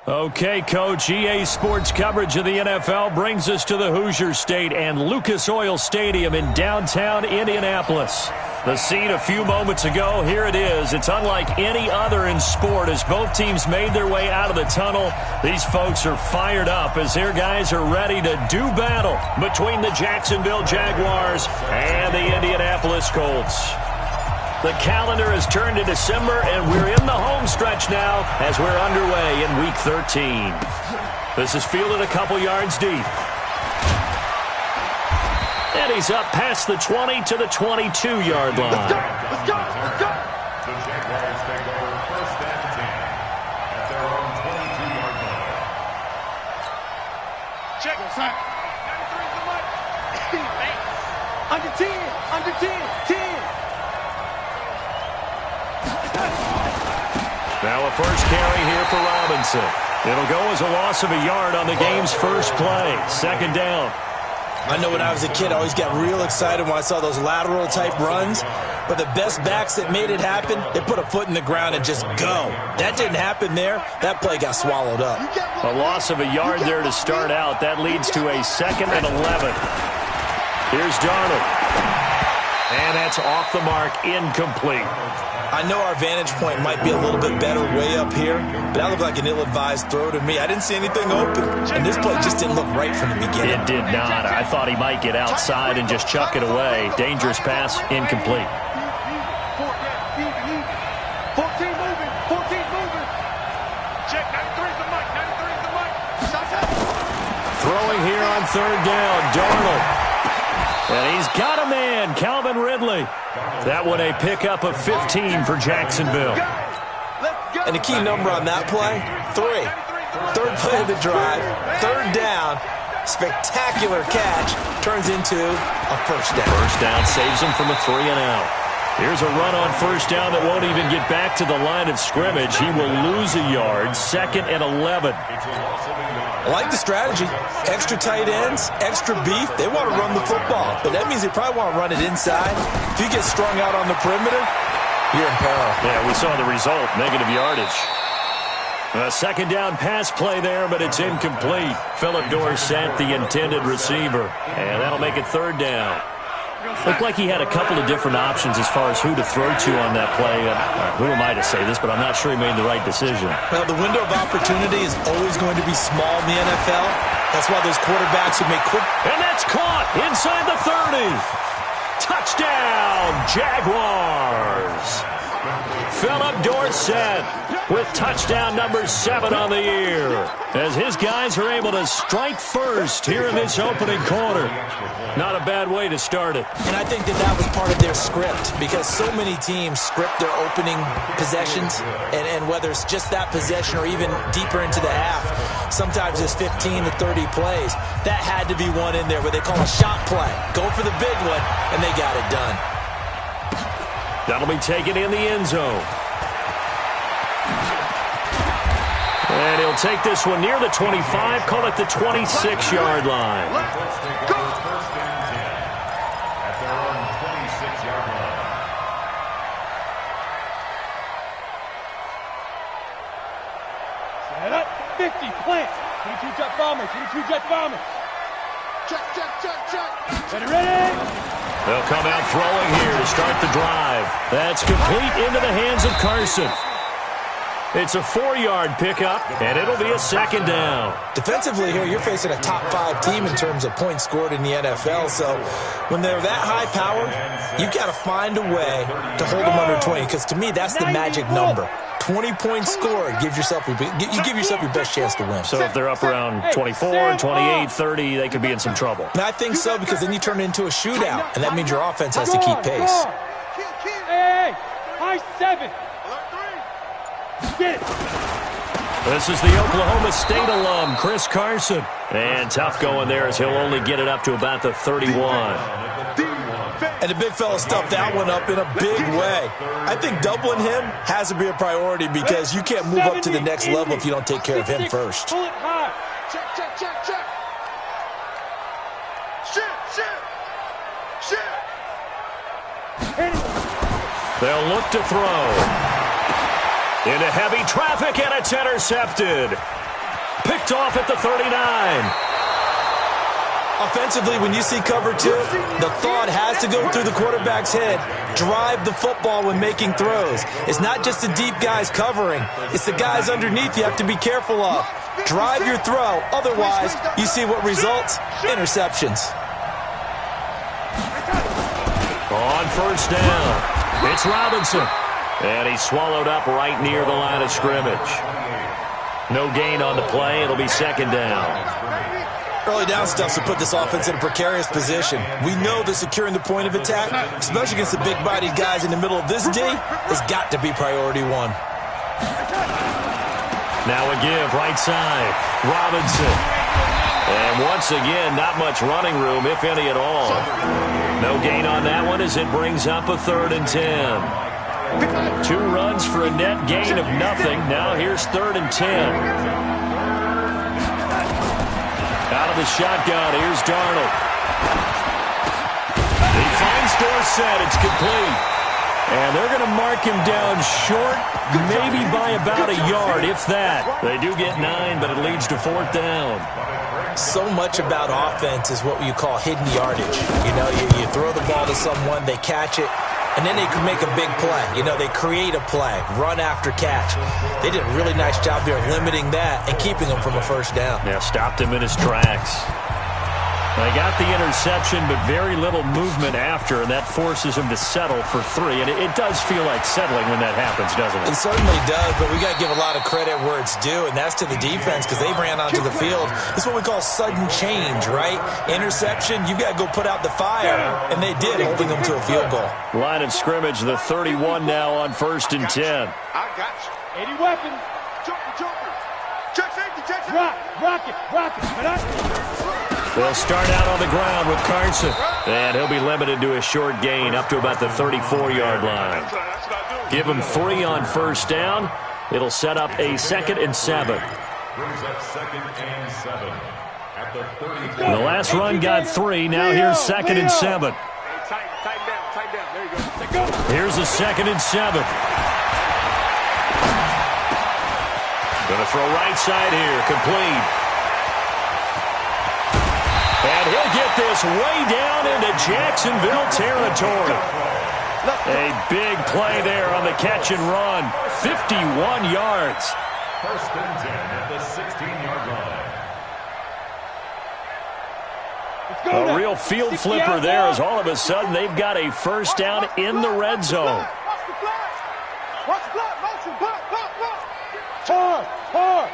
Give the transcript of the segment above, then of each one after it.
Okay, Coach, EA Sports coverage of the NFL brings us to the Hoosier State and Lucas Oil Stadium in downtown Indianapolis. The scene a few moments ago, here it is. It's unlike any other in sport as both teams made their way out of the tunnel. These folks are fired up as their guys are ready to do battle between the Jacksonville Jaguars and the Indianapolis Colts. The calendar has turned to December, and we're in the home stretch now as we're underway in Week 13. This is fielded a couple yards deep. And he's up past the 20 to the 22-yard line. Let's go! Let's go! Let's go! The Jaguars take over first and 10 at their own 22-yard line. Check this out. Under 10! Under 10! 10! Now a first carry here for Robinson. It'll go as a loss of a yard on the game's first play. Second down. I know when I was a kid, I always got real excited when I saw those lateral-type runs. But the best backs that made it happen, they put a foot in the ground and just go. That didn't happen there. That play got swallowed up. A loss of a yard there to start out. That leads to a 2nd and 11. Here's Darnold. And that's off the mark, incomplete. I know our vantage point might be a little bit better way up here, but that looked like an ill-advised throw to me. I didn't see anything open, and this play just didn't look right from the beginning. It did not. I thought he might get outside and just chuck it away. Dangerous pass, incomplete. 14 moving. 14 moving. Check, 93's the mic. 93's the mic. Throwing here on third down, Darnold. And he's got a man, Calvin Ridley. That one a pickup of 15 for Jacksonville. And the key number on that play, 3. Third play of the drive, third down, spectacular catch, turns into a first down. First down saves him from a 3 and out. Here's a run on first down that won't even get back to the line of scrimmage. He will lose a yard, 2nd and 11. I like the strategy. Extra tight ends, extra beef. They want to run the football, but that means they probably want to run it inside. If you get strung out on the perimeter, you're in peril. Yeah, we saw the result, negative yardage. A second down pass play there, but it's incomplete. Philip Dorsett, the intended receiver, and that'll make it third down. Looked like he had a couple of different options as far as who to throw to on that play. Who am I to say this, but I'm not sure he made the right decision. Well, the window of opportunity is always going to be small in the NFL. That's why those quarterbacks who make quick... And that's caught inside the 30. Touchdown, Jaguars. Philip Dorsett with touchdown number 7 on the year as his guys are able to strike first here in this opening quarter. Not a bad way to start it. And I think that was part of their script because so many teams script their opening possessions, and whether it's just that possession or even deeper into the half, sometimes it's 15 to 30 plays. That had to be one in there where they call a shot play. Go for the big one, and they got it done. That'll be taken in the end zone. And he'll take this one near the 25, call it the 26-yard line. First and 10 at their own 26-yard line. Set up. 50. Plant. 22 jet bombers. 22 jet bombers. Check, check, check, check. Ready, ready. They'll come out throwing here to start the drive. That's complete into the hands of Carson. It's a 4-yard pickup, and it'll be a second down. Defensively here, you're facing a top 5 team in terms of points scored in the NFL. So when they're that high powered, you've got to find a way to hold them under 20. Because to me, that's the magic number. 20 points scored, you give yourself your best chance to win. So if they're up around 24, 28, 30, they could be in some trouble. And I think so, because then you turn it into a shootout, and that means your offense has to keep pace. Hey, high 7. Get it. This is the Oklahoma State alum, Chris Carson. And tough going there as he'll only get it up to about the 31. And the big fella stuffed that one up in a big way. I think doubling him has to be a priority because you can't move up to the next level if you don't take care of him first. Pull it high. Check, check, check, check. Shit, shit, shit. They'll look to throw. Into heavy traffic, and it's intercepted. picked off at the 39. Offensively, when you see cover two, the thought has to go through the quarterback's head. Drive the football when making throws. It's not just the deep guys covering. It's the guys underneath you have to be careful of. Drive your throw. Otherwise, you see what results? Interceptions. On first down, it's Robinson. And he's swallowed up right near the line of scrimmage. No gain on the play. It'll be second down. Early down stuff to put this offense in a precarious position. We know that securing the point of attack, especially against the big-bodied guys in the middle of this D, has got to be priority one. Now a give, right side. Robinson. And once again, not much running room, if any at all. No gain on that one as it brings up a 3rd and 10. 2 runs for a net gain of nothing. Now here's 3rd and 10. Out of the shotgun, here's Darnold. He finds Dorsett, it's complete. And they're going to mark him down short, maybe by about a yard, if that. They do get 9, but it leads to 4th down. So much about offense is what you call hidden yardage. You know, you throw the ball to someone, they catch it, and then they can make a big play. You know, they create a play, run after catch. They did a really nice job there of limiting that and keeping him from a first down. Yeah, stopped him in his tracks. They got the interception, but very little movement after, and that forces him to settle for 3. And it does feel like settling when that happens, doesn't it? It certainly does, but we got to give a lot of credit where it's due, and that's to the defense because they ran onto the field. This is what we call sudden change, right? Interception, you got to go put out the fire, and they did, holding them to a field goal. Line of scrimmage, the 31 now on 1st and 10. I got you. 80 weapons. Jumper. Check safety, check safety. Rock it. They'll start out on the ground with Carson. And he'll be limited to a short gain up to about the 34-yard line. Give him 3 on first down. It'll set up a 2nd and 7. Brings up 2nd and 7 at the 30. The last run got 3. Now here's 2nd and 7. Tighten down. There you go. Here's a 2nd and 7. Going to throw right side here. Complete. And he'll get this way down into Jacksonville territory. A big play there on the catch and run. 51 yards. 1st and 10 at the 16-yard line. A real field flipper there as all of a sudden they've got a first down in the red zone. Watch the block. Motion. Block. Hard.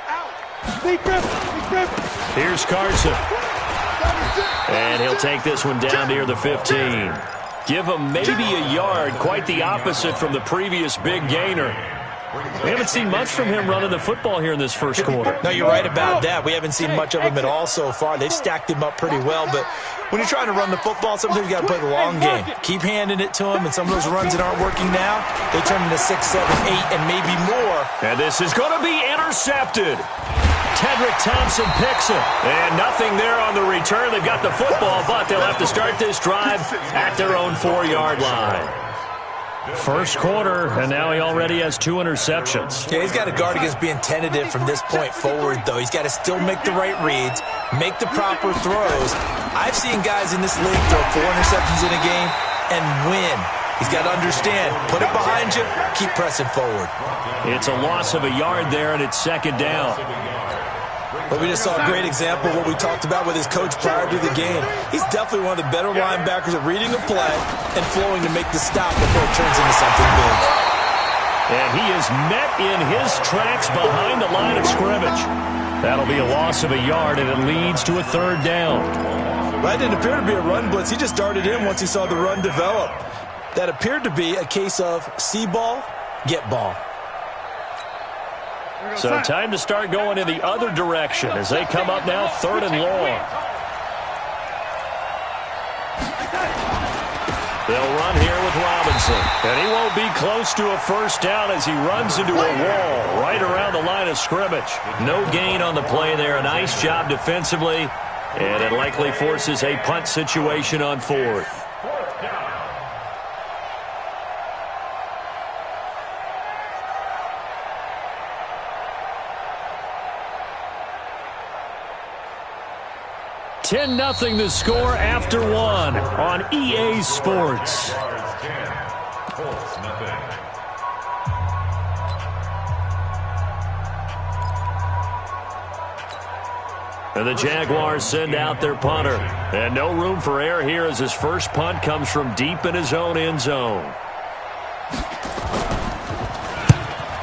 Out. Big grip. Here's Carson. And he'll take this one down near the 15. Give him maybe a yard. Quite the opposite from the previous big gainer. We haven't seen much from him running the football here in this first quarter. No, you're right about that. We haven't seen much of him at all so far. They've stacked him up pretty well, but when you're trying to run the football, sometimes you got to play the long game. Keep handing it to him, and some of those runs that aren't working now, they turn into 6, 7, 8, and maybe more. And this is going to be intercepted. Tedrick Thompson picks it. And nothing there on the return. They've got the football, but they'll have to start this drive at their own 4-yard line. First quarter, and now he already has 2 interceptions. Yeah, he's got to guard against being tentative from this point forward, though. He's got to still make the right reads, make the proper throws. I've seen guys in this league throw 4 interceptions in a game and win. He's got to understand, put it behind you, keep pressing forward. It's a loss of a yard there, and it's 2nd down. But we just saw a great example of what we talked about with his coach prior to the game. He's definitely one of the better linebackers at reading a play and flowing to make the stop before it turns into something big. And he is met in his tracks behind the line of scrimmage. That'll be a loss of a yard, and it leads to a 3rd down. That didn't appear to be a run blitz. He just darted in once he saw the run develop. That appeared to be a case of see ball, get ball. So time to start going in the other direction as they come up now 3rd and long. They'll run here with Robinson. And he won't be close to a first down as he runs into a wall right around the line of scrimmage. No gain on the play there. A nice job defensively. And it likely forces a punt situation on 4th. 10-0 the score after one on EA Sports. Jaguars 10, Colts nothing. And the Jaguars send out their punter. And no room for error here as his first punt comes from deep in his own end zone.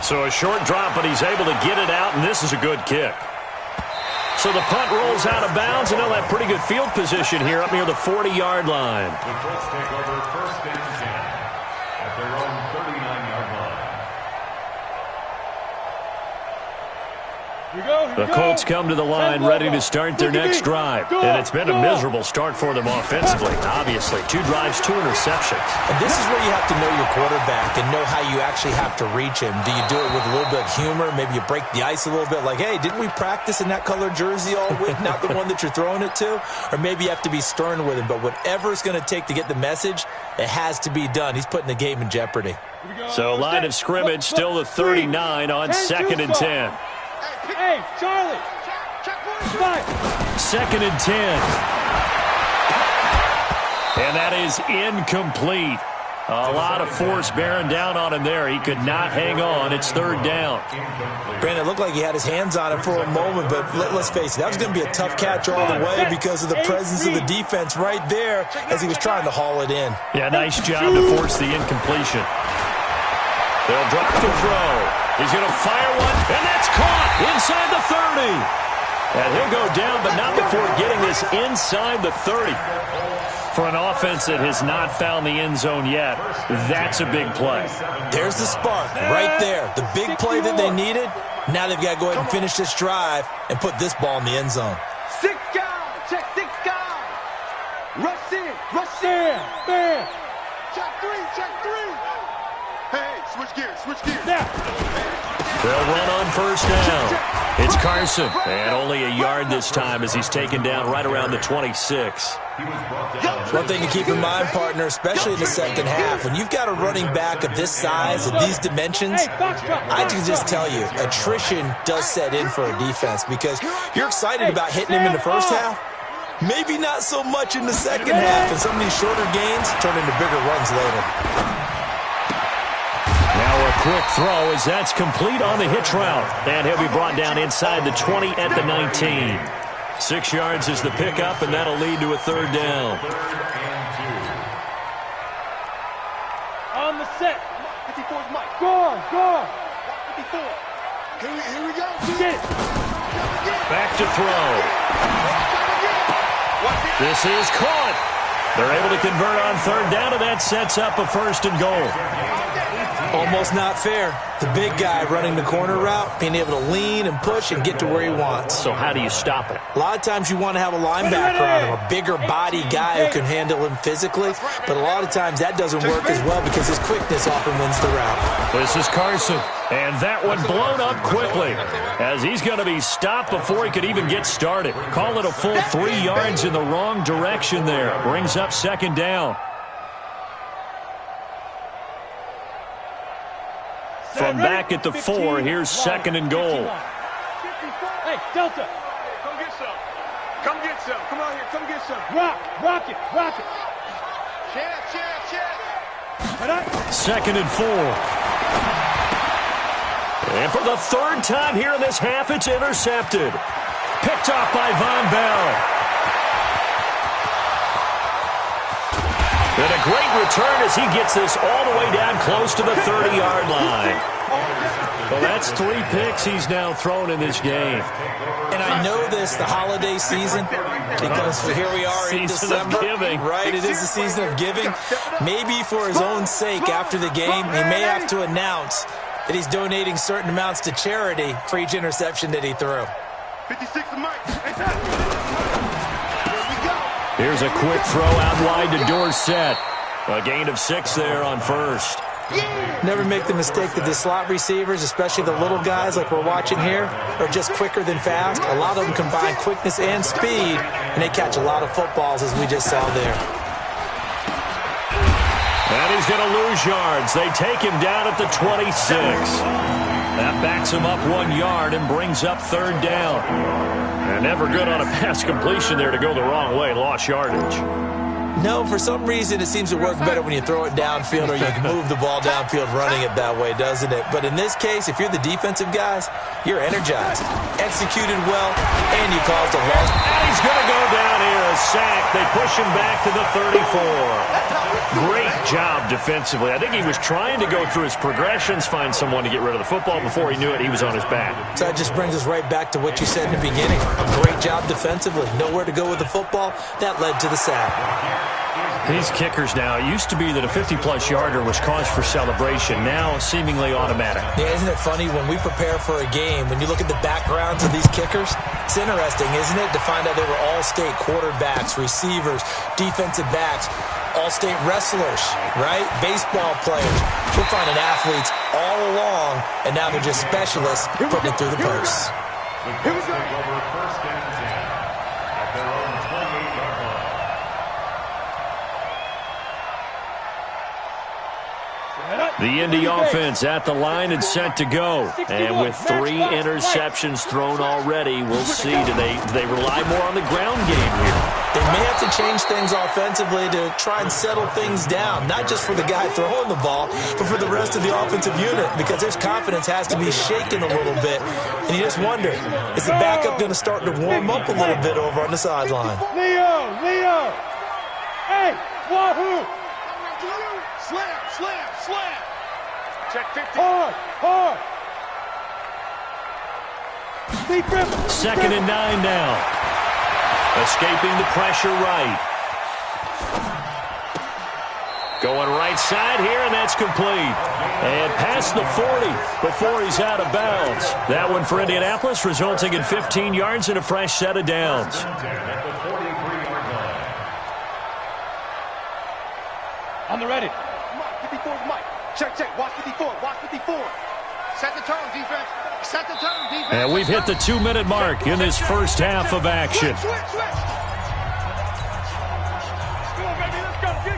So a short drop, but he's able to get it out, and this is a good kick. So the punt rolls out of bounds, and they'll have pretty good field position here up near the 40-yard line. The Colts take over first and 10 at their own 39-yard line. The Colts come to the line ready to start their next drive. And it's been a miserable start for them offensively, obviously. 2 drives, 2 interceptions. And this is where you have to know your quarterback and know how you actually have to reach him. Do you do it with a little bit of humor? Maybe you break the ice a little bit like, hey, didn't we practice in that colored jersey all week, not the one that you're throwing it to? Or maybe you have to be stern with him. But whatever it's going to take to get the message, it has to be done. He's putting the game in jeopardy. So line of scrimmage still the 39 on 2nd and 10. Hey, Charlie! Check 2nd and 10. And that is incomplete. A lot of force bearing down on him there. He could not hang on. It's 3rd down. Brandon, it looked like he had his hands on it for a moment, but let's face it, that was going to be a tough catch all the way because of the presence of the defense right there as he was trying to haul it in. Yeah, nice job to force the incompletion. They'll drop the throw. He's going to fire one, and that's caught inside the 30. And he'll go down, but not before getting this inside the 30. For an offense that has not found the end zone yet, that's a big play. There's the spark right there. The big play that they needed. Now they've got to go ahead and finish this drive and put this ball in the end zone. 6 guys! Check 6 guys! Rush in! Rush in! Bam! Check 3! Check 3! Hey, switch gears! Switch gears! Now! They'll run on first down. It's Carson, and only a yard this time as he's taken down right around the 26. One thing to keep in mind, partner, especially in the second half, when you've got a running back of this size, of these dimensions, I can just tell you, attrition does set in for a defense because you're excited about hitting him in the first half, maybe not so much in the second half, and some of these shorter gains turn into bigger runs later. Now a quick throw as that's complete on the hitch route. And he'll be brought down inside the 20 at the 19. 6 yards is the pickup, and that'll lead to a 3rd down. On the set. 54's Mike. Go on. 54. Here we go. Get it. Back to throw. This is caught. They're able to convert on 3rd down, and that sets up a 1st and goal. Almost not fair. The big guy running the corner route, being able to lean and push and get to where he wants. So how do you stop it? A lot of times you want to have a linebacker on him, a bigger body guy who can handle him physically, but a lot of times that doesn't work as well because his quickness often wins the route. This is Carson, and that one blown up quickly as he's going to be stopped before he could even get started. Call it a full 3 yards in the wrong direction there. Brings up 2nd down. From back at the 4, here's 2nd and goal. Hey, Delta. Come get some. Come get some. Come on here. Come get some. Rock it. Check. 2nd and 4. And for the 3rd time here in this half, it's intercepted. Picked off by Von Bell. And a great return as he gets this all the way down close to the 30-yard line. Well, that's 3 picks he's now thrown in this game. And I know this, the holiday season, because here we are in December. Season of giving. Right, it is the season of giving. Maybe for his own sake, after the game, he may have to announce that he's donating certain amounts to charity for each interception that he threw. 56 of Mike. Here's a quick throw out wide to Dorsett. A gain of 6 there on 1st. Never make the mistake that the slot receivers, especially the little guys like we're watching here, are just quicker than fast. A lot of them combine quickness and speed, and they catch a lot of footballs, as we just saw there. And he's going to lose yards. They take him down at the 26. That backs him up 1 yard and brings up third down. And never good on a pass completion there to go the wrong way. Lost yardage. No, for some reason it seems to work better when you throw it downfield or you can move the ball downfield running it that way, doesn't it? But in this case, if you're the defensive guys, you're energized. Executed well, and you caused a loss. And he's going to go down here, a sack. They push him back to the 34. Great job defensively. I think he was trying to go through his progressions, find someone to get rid of the football. Before he knew it, he was on his back. So that just brings us right back to what you said in the beginning. A great job defensively. Nowhere to go with the football. That led to the sack. These kickers now, it used to be that a 50-plus yarder was cause for celebration. Now, seemingly automatic. Yeah, isn't it funny when we prepare for a game, when you look at the backgrounds of these kickers, it's interesting, isn't it, to find out they were all-state quarterbacks, receivers, defensive backs, all-state wrestlers, right? Baseball players. We're finding athletes all along, and now they're just specialists putting it through the posts. Here we go. Over first and 10 at their own 28-yard line. The Indy offense at the line and set to go. And with 3 interceptions thrown already, we'll see. Do they rely more on the ground game here? They may have to change things offensively to try and settle things down, not just for the guy throwing the ball, but for the rest of the offensive unit, because their confidence has to be shaken a little bit. And you just wonder, is the backup going to start to warm up a little bit over on the sideline? Leo! Hey, Wahoo! Slam! Check 50. Hard! Second and 9 now. Escaping the pressure right. Going right side here, and that's complete. And past the 40 before he's out of bounds. That one for Indianapolis, resulting in 15 yards and a fresh set of downs. On the ready. Mike, 54's Mike. Check. Watch 54. Set the tone, defense. Set the tone, defense. And we've hit the 2-minute mark in this first half of action.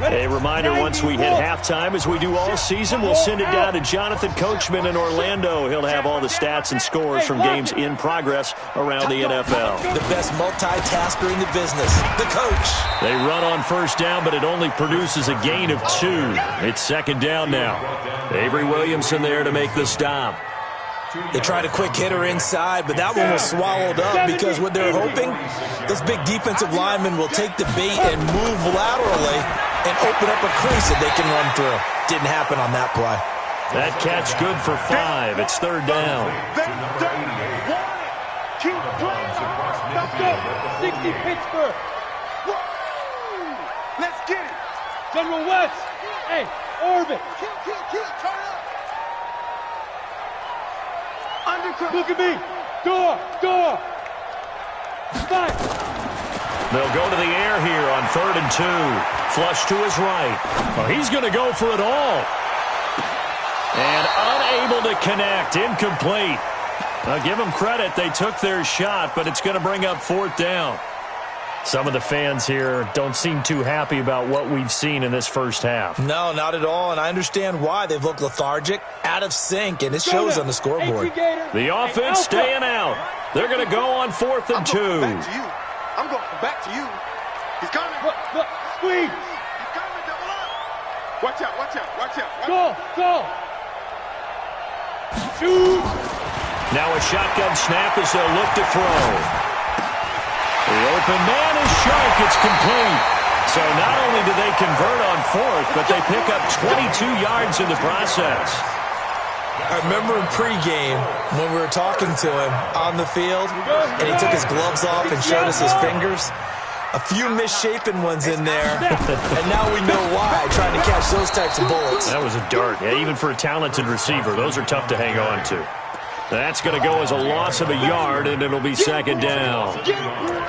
A reminder, once we hit halftime, as we do all season, we'll send it down to Jonathan Coachman in Orlando. He'll have all the stats and scores from games in progress around the NFL. The best multitasker in the business, the coach. They run on first down, but it only produces a gain of 2. It's second down now. Avery Williamson there to make the stop. They tried a quick hitter inside, but that one was swallowed up because what they're hoping, those big defensive linemen will take the bait and move laterally and open up a crease that they can run through. Didn't happen on that play. That catch good for 5. It's third down. Keep playing. Let's go. 60 Pittsburgh. Let's get it. General West. Hey, Orbit. Keep. Turn up. Look at me. Door. Fight. They'll go to the air here on 3rd and 2. Flush to his right. Well, he's going to go for it all. And unable to connect. Incomplete. Now, give them credit. They took their shot, but it's going to bring up 4th down. Some of the fans here don't seem too happy about what we've seen in this first half. No, not at all, and I understand why. They've looked lethargic, out of sync, and it shows on the scoreboard. The offense staying out. They're going to go on 4th and 2. I'm going back to you. He's coming. Look, squeeze. He's coming, double up. Watch out. Go. Shoot. Now a shotgun snap as they'll look to throw. The open man is sharp. It's complete. So not only do they convert on 4th, but they pick up 22 yards in the process. I remember in pregame when we were talking to him on the field, and he took his gloves off and showed us his fingers. A few misshapen ones in there, and now we know why, trying to catch those types of bullets. That was a dart. Yeah, even for a talented receiver, those are tough to hang on to. That's going to go as a loss of a yard, and it'll be second down.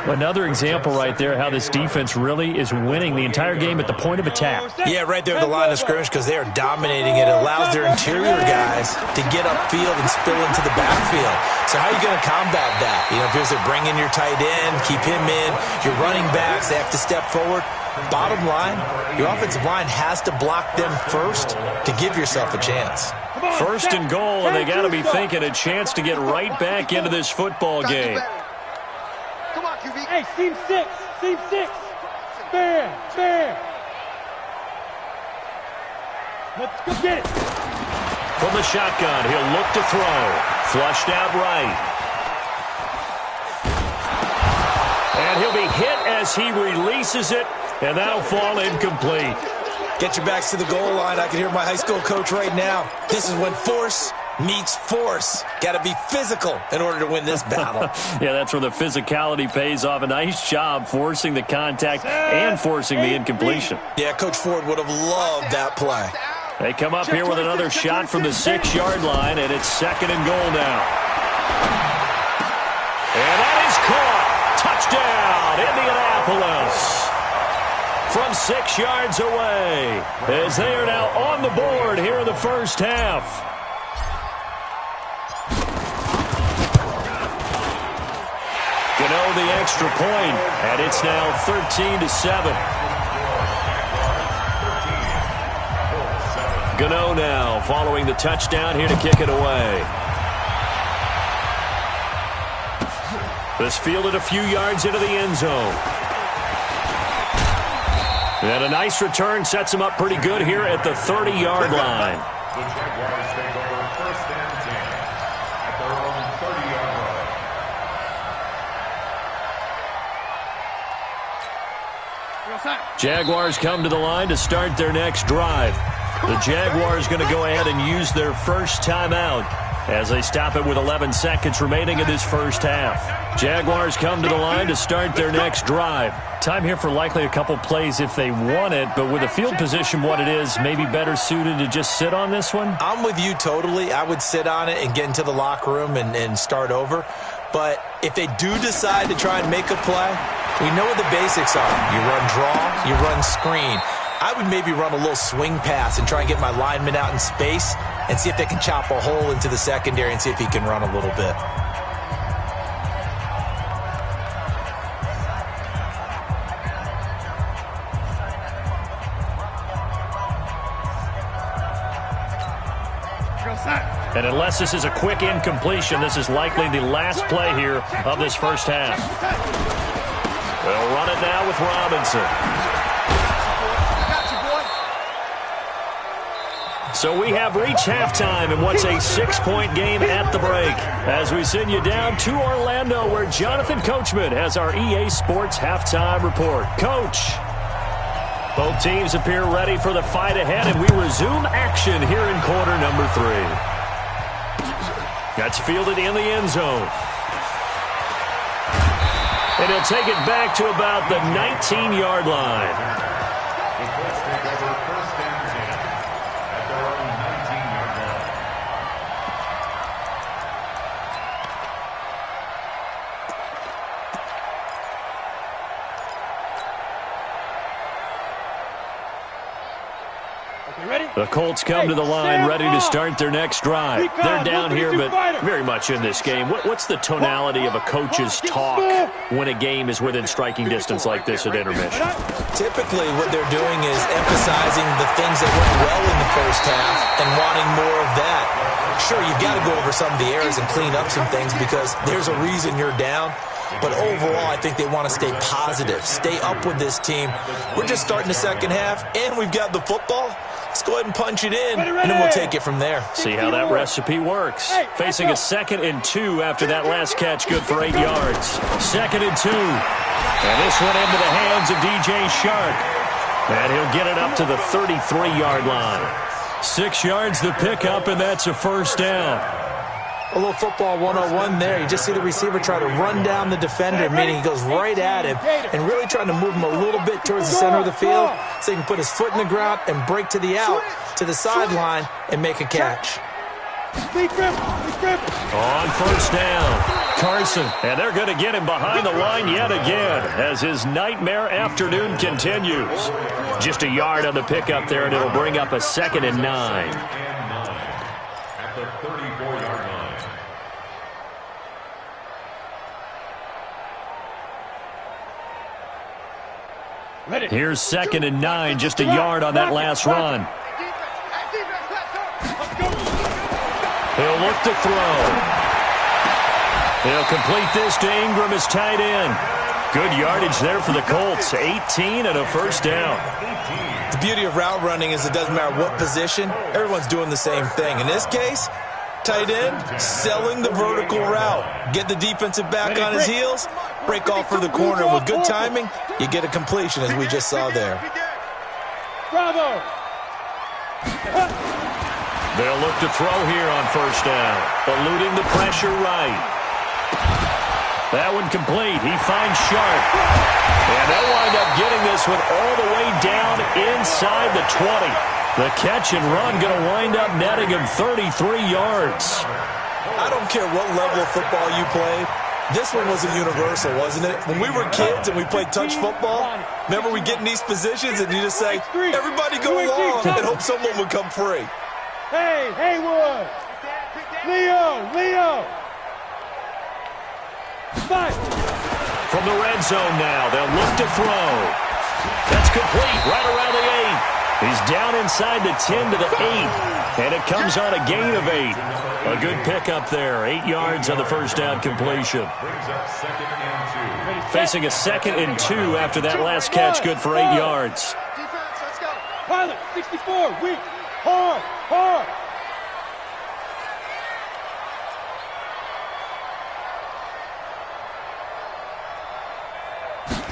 Another example right there how this defense really is winning the entire game at the point of attack. Yeah, right there at the line of scrimmage because they are dominating it. It allows their interior guys to get upfield and spill into the backfield. So how are you going to combat that? You know, if you're bring in your tight end, keep him in, your running backs, they have to step forward. Bottom line, your offensive line has to block them first to give yourself a chance. First and goal, and they got to be thinking a chance to get right back into this football game. Come on, QB. Hey, seam six. Fair. Let's go get it. From the shotgun, he'll look to throw. Flushed out right. And he'll be hit as he releases it, and that'll fall incomplete. Get your backs to the goal line. I can hear my high school coach right now. This is when force meets force. Got to be physical in order to win this battle. Yeah, that's where the physicality pays off. A nice job forcing the contact and forcing the incompletion. Yeah, Coach Ford would have loved that play. They come up here with another shot from the 6-yard line, and it's second and goal now. And that is caught. Touchdown, Indianapolis. From 6 yards away, as they are now on the board here in the first half. Gano the extra point, and it's now 13-7. Gano now following the touchdown here to kick it away. This fielded a few yards into the end zone. And a nice return sets him up pretty good here at the 30-yard line. The Jaguars take over first and 10 at their own 30-yard line. Jaguars come to the line to start their next drive. The Jaguars going to go ahead and use their first timeout as they stop it with 11 seconds remaining in this first half. Jaguars come to the line to start their next drive. Time here for likely a couple plays if they want it, but with the field position what it is, maybe better suited to just sit on this one? I'm with you totally. I would sit on it and get into the locker room and start over. But if they do decide to try and make a play, we know what the basics are. You run draw, you run screen. I would maybe run a little swing pass and try and get my lineman out in space and see if they can chop a hole into the secondary and see if he can run a little bit. And unless this is a quick incompletion, this is likely the last play here of this first half. They'll run it now with Robinson. So we have reached halftime in what's a 6-point game at the break. As we send you down to Orlando, where Jonathan Coachman has our EA Sports halftime report. Coach, both teams appear ready for the fight ahead, and we resume action here in quarter number 3. That's fielded in the end zone. And he'll take it back to about the 19-yard line. The Colts take over first and 10 at their own 19-yard line. The Colts come to the line ready to start their next drive. They're down here, but very much in this game. What's the tonality of a coach's talk when a game is within striking distance like this at intermission? Typically, what they're doing is emphasizing the things that went well in the first half and wanting more of that. Sure, you've got to go over some of the errors and clean up some things because there's a reason you're down. But overall, I think they want to stay positive, stay up with this team. We're just starting the second half, and we've got the football. Let's go ahead and punch it in, and then we'll take it from there. See how that recipe works. Facing a 2nd and 2 after that last catch, good for 8 yards. 2nd and 2. And this one into the hands of DJ Shark. And he'll get it up to the 33-yard line. 6 yards the pickup, and that's a first down. A little football 101 there. You just see the receiver try to run down the defender, meaning he goes right at him and really trying to move him a little bit towards the center of the field so he can put his foot in the ground and break to the out, to the sideline, and make a catch. On first down, Carson. And they're going to get him behind the line yet again as his nightmare afternoon continues. Just a yard on the pickup there, and it'll bring up a 2nd and 9. At the 34-yard line. Here's 2nd and 9, just a yard on that last run. He'll look to throw. He'll complete this to Ingram as tight end. Good yardage there for the Colts. 18 and a first down. The beauty of route running is it doesn't matter what position. Everyone's doing the same thing. In this case, tight end, selling the vertical route. Get the defensive back on his heels, break off for the corner. With good timing, you get a completion, as we just saw there. Bravo! They'll look to throw here on first down. Eluding the pressure right. That one complete. He finds Sharp. And they'll wind up getting this one all the way down inside the 20. The catch and run going to wind up netting him 33 yards. I don't care what level of football you played. This one was a universal, wasn't it? When we were kids and we played touch football, remember we get in these positions and you just say, everybody go along and hope someone would come free. Hey, Haywood! Leo! Fight! From the red zone now, they'll look to throw. That's complete, right around the 8. He's down inside the 10 to the 8, and it comes on a gain of 8. A good pickup there, 8 yards on the first down completion. Facing a 2nd and 2 after that last catch, good for 8 yards. Pilot, 64, weak, hard.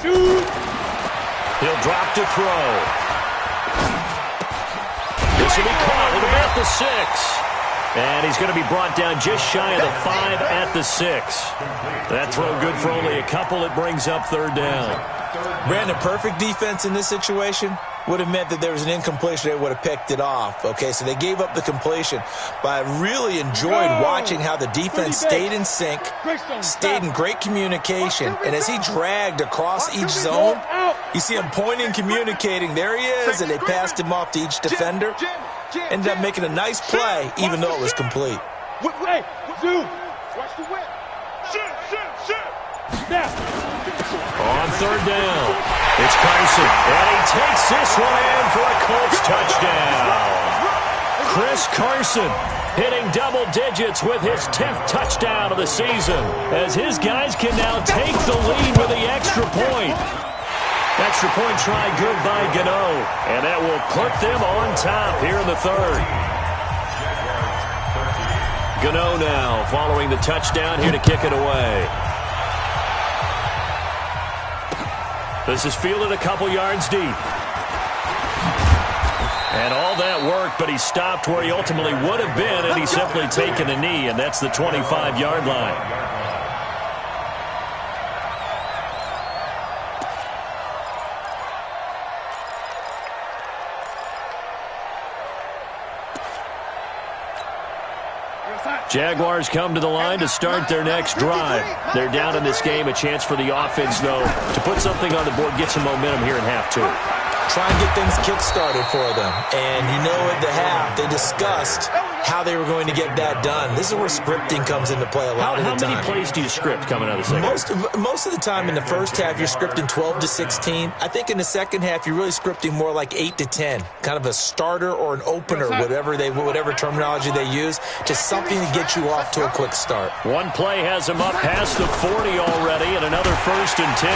Shoot! He'll drop to throw. This will be caught at about the 6. And he's going to be brought down just shy of the 5 at the 6. That throw good for only a couple. It brings up third down. Brandon, perfect defense in this situation would have meant that there was an incompletion. They would have picked it off. Okay, so they gave up the completion. But I really enjoyed watching how the defense stayed in sync, stayed in great communication. And as he dragged across each zone, you see him pointing, communicating. There he is, and they passed him off to each defender. Ended up making a nice play, even though it was complete. Hey, zoom! Watch the whip! Shoot! Now! On third down, it's Carson, and he takes this one in for a Colts touchdown. Chris Carson hitting double digits with his 10th touchdown of the season, as his guys can now take the lead with the extra point. Extra point try good by Gano, and that will put them on top here in the third. Gano now following the touchdown here to kick it away. This is fielded a couple yards deep. And all that work, but he stopped where he ultimately would have been, and he's simply taken a knee, and that's the 25-yard line. Jaguars come to the line to start their next drive. They're down in this game. A chance for the offense, though, to put something on the board, get some momentum here in half 2. Try and get things kick-started for them. And you know at the half, they discussed how they were going to get that done. This is where scripting comes into play a lot of the time. How many plays do you script coming out of the second? Most of the time in the first half, you're scripting 12 to 16. I think in the second half, you're really scripting more like 8 to 10. Kind of a starter or an opener, whatever terminology they use. Just something to get you off to a quick start. One play has him up past the 40 already, and another 1st and 10.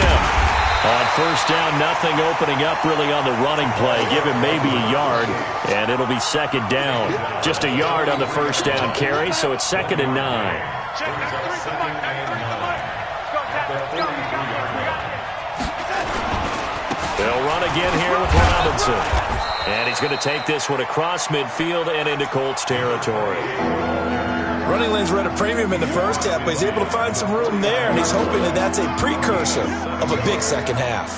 On first down, nothing opening up really on the running play. Give him maybe a yard, and it'll be second down. Just a yard on the first down carry, so it's 2nd and 9. They'll run again here with Robinson. And he's going to take this one across midfield and into Colts territory. Running lanes were at a premium in the first half, but he's able to find some room there, and he's hoping that that's a precursor of a big second half.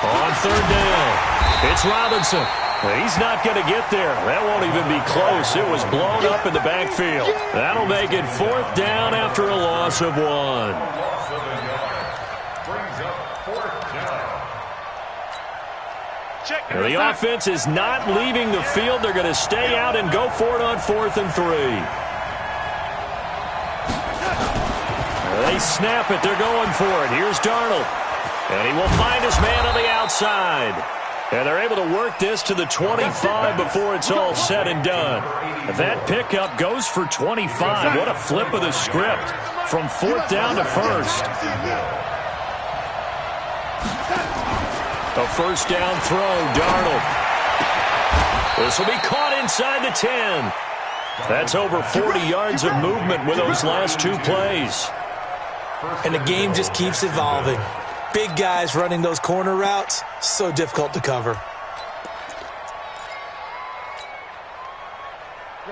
On third down, it's Robinson. He's not going to get there. That won't even be close. It was blown up in the backfield. That'll make it 4th down after a loss of 1. The offense is not leaving the field. They're going to stay out and go for it on 4th and 3. They snap it. They're going for it. Here's Darnold. And he will find his man on the outside. And they're able to work this to the 25 before it's all said and done. That pickup goes for 25. What a flip of the script from 4th down to 1st. A 1st down throw, Darnold. This will be caught inside the 10. That's over 40 yards of movement with those last 2 plays. And the game just keeps evolving. Big guys running those corner routes, so difficult to cover.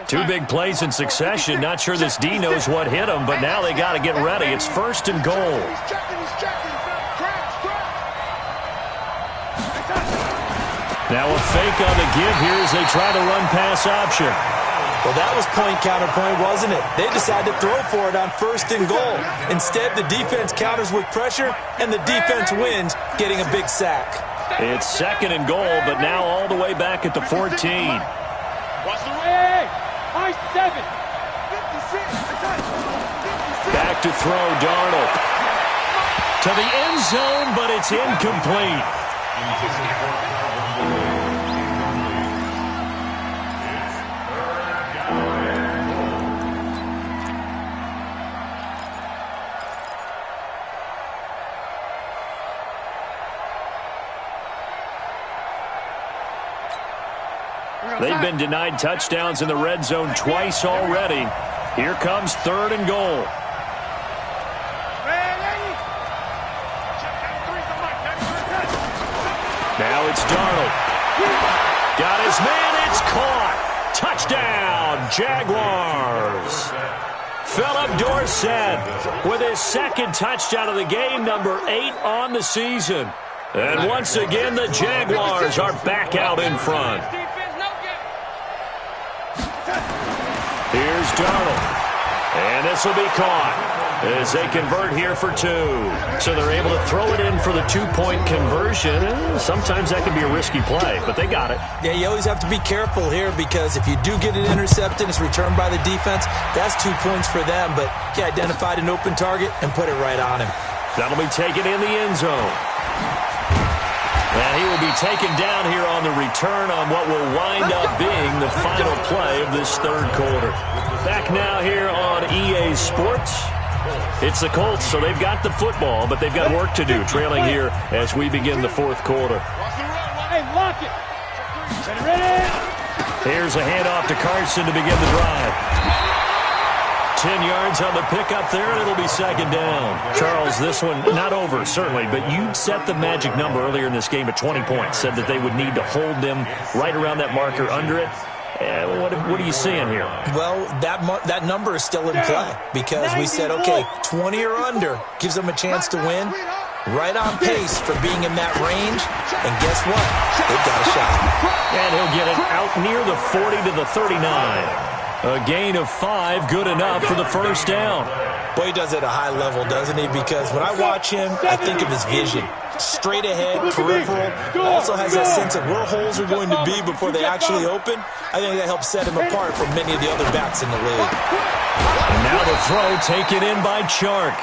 2 big plays in succession. Not sure this D knows what hit him, but now they got to get ready. It's 1st and goal. Now a fake on the give here as they try to run pass option. Well, that was point counterpoint, wasn't it? They decided to throw for it on 1st and goal. Instead, the defense counters with pressure, and the defense wins, getting a big sack. It's 2nd and goal, but now all the way back at the 14. Back to throw, Darnold. To the end zone, but it's incomplete. They've been denied touchdowns in the red zone twice already. Here comes 3rd and goal. Now it's Darnold. Got his man. It's caught. Touchdown, Jaguars. Philip Dorsett with his 2nd touchdown of the game, number 8 on the season. And once again, the Jaguars are back out in front. Here's Darnold. And this will be caught as they convert here for 2. So they're able to throw it in for the 2-point conversion. Sometimes that can be a risky play, but they got it. Yeah, you always have to be careful here because if you do get it intercepted, it's returned by the defense, that's 2 points for them. But he identified an open target and put it right on him. That'll be taken in the end zone. And he will be taken down here on the return on what will wind up being the final play of this 3rd quarter. Back now here on EA Sports. It's the Colts, so they've got the football, but they've got work to do, trailing here as we begin the 4th quarter. Hey, lock it. Ready? Here's a handoff to Carson to begin the drive. 10 yards on the pickup there, and it'll be 2nd down. Charles, this one not over, certainly, but you set the magic number earlier in this game at 20 points, said that they would need to hold them right around that marker under it. What are you seeing here? Well, that number is still in play because we said, okay, 20 or under gives them a chance to win. Right on pace for being in that range. And guess what? They've got a shot. And he'll get it out near the 40 to the 39. A gain of 5, good enough for the 1st down. Boy, he does it at a high level, doesn't he? Because when I watch him, I think of his vision. Straight ahead, peripheral. Also has that sense of where holes are going to be before they actually open. I think that helps set him apart from many of the other backs in the league. And now the throw taken in by Chark.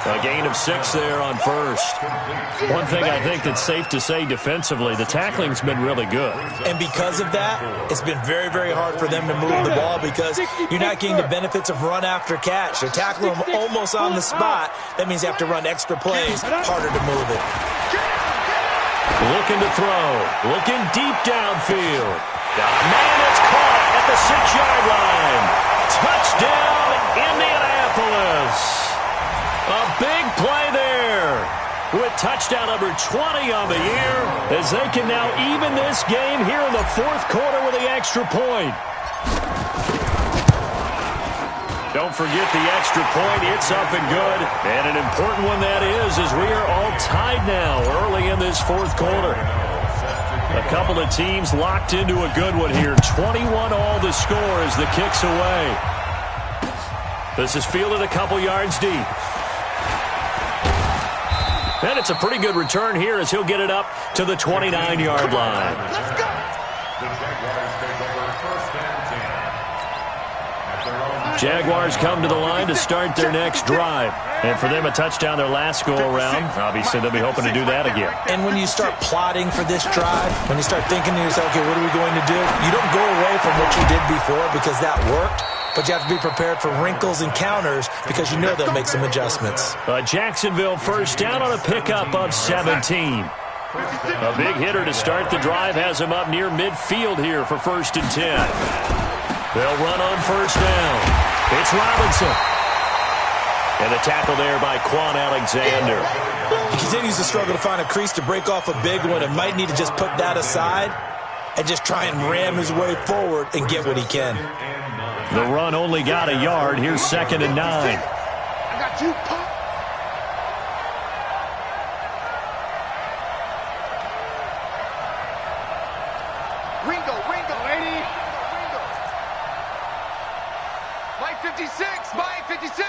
A gain of 6 there on 1st. One thing I think that's safe to say defensively, the tackling's been really good. And because of that, it's been very, very hard for them to move the ball because you're not getting the benefits of run after catch. They're tackling them almost on the spot. That means they have to run extra plays, harder to move it. Looking to throw. Looking deep downfield. Got a man that's caught at the 6-yard line. Touchdown, Indianapolis. A big play there with touchdown number 20 on the year as they can now even this game here in the 4th quarter with the extra point. Don't forget the extra point. It's up and good. And an important one that is as we are all tied now early in this 4th quarter. A couple of teams locked into a good one here. 21 all the score as the kick's away. This is fielded a couple yards deep. And it's a pretty good return here as he'll get it up to the 29-yard line. Let's go. The Jaguars take over 1st and 10. At their own Jaguars come to the line to start their next drive. And for them, a touchdown their last go-around. Obviously, they'll be hoping to do that again. And when you start plotting for this drive, when you start thinking to yourself, okay, what are we going to do? You don't go away from what you did before because that worked, but you have to be prepared for wrinkles and counters because you know they'll make some adjustments. Jacksonville first down on a pickup of 17. A big hitter to start the drive has him up near midfield here for 1st and 10. They'll run on first down. It's Robinson. And a tackle there by Quan Alexander. He continues to struggle to find a crease to break off a big one and might need to just put that aside and just try and ram his way forward and get what he can. The run only got a yard. Here's 2nd and 9. I got you, Pop. Ringo, lady. Mike 56, Mike 56.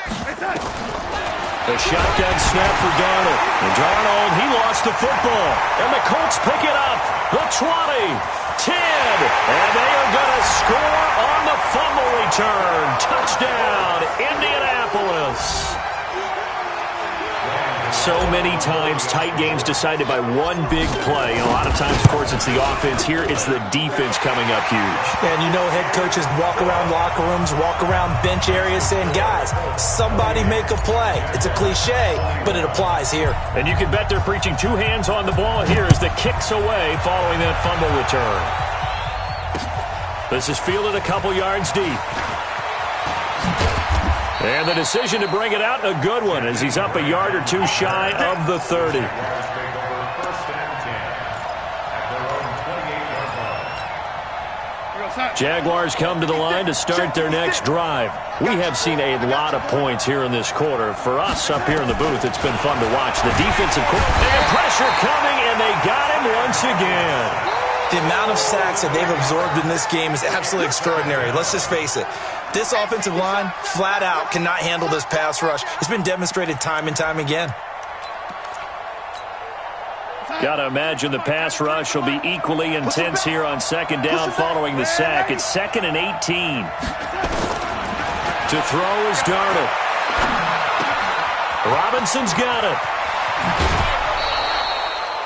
A shotgun snap for Darnold. And Darnold, he lost the football. And the Colts pick it up. The 20, 10. And they are going to score on the fumble return. Touchdown, Indianapolis. So many times, tight games decided by one big play. And a lot of times, of course, it's the offense. Here, it's the defense coming up huge. And you know head coaches walk around locker rooms, walk around bench areas saying, guys, somebody make a play. It's a cliche, but it applies here. And you can bet they're preaching 2 hands on the ball here as the kick's away following that fumble return. This is fielded a couple yards deep. And the decision to bring it out, a good one, as he's up a yard or 2 shy of the 30. Jaguars come to the line to start their next drive. We have seen a lot of points here in this quarter. For us up here in the booth, it's been fun to watch. The defensive and pressure coming, and they got him once again. The amount of sacks that they've absorbed in this game is absolutely extraordinary. Let's just face it. This offensive line, flat out, cannot handle this pass rush. It's been demonstrated time and time again. Got to imagine the pass rush will be equally intense here on 2nd down following the sack. It's 2nd and 18. To throw is Darnold. Robinson's got it.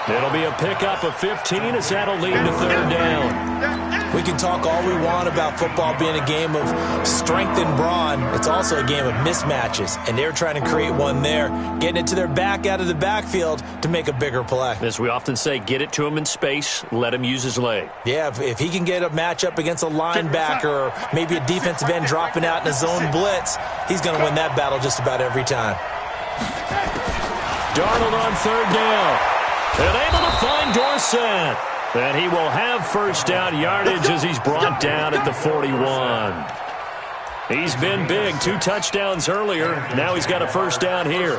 It'll be a pickup of 15 as that'll lead to 3rd down. We can talk all we want about football being a game of strength and brawn. It's also a game of mismatches, and they're trying to create one there, getting it to their back out of the backfield to make a bigger play. As we often say, get it to him in space, let him use his leg. Yeah, if he can get a matchup against a linebacker or maybe a defensive end dropping out in a zone blitz, he's going to win that battle just about every time. Darnold on 3rd down. And able to find Dorsett. And he will have 1st down yardage as he's brought down at the 41. He's been big. 2 touchdowns earlier. Now he's got a 1st down here.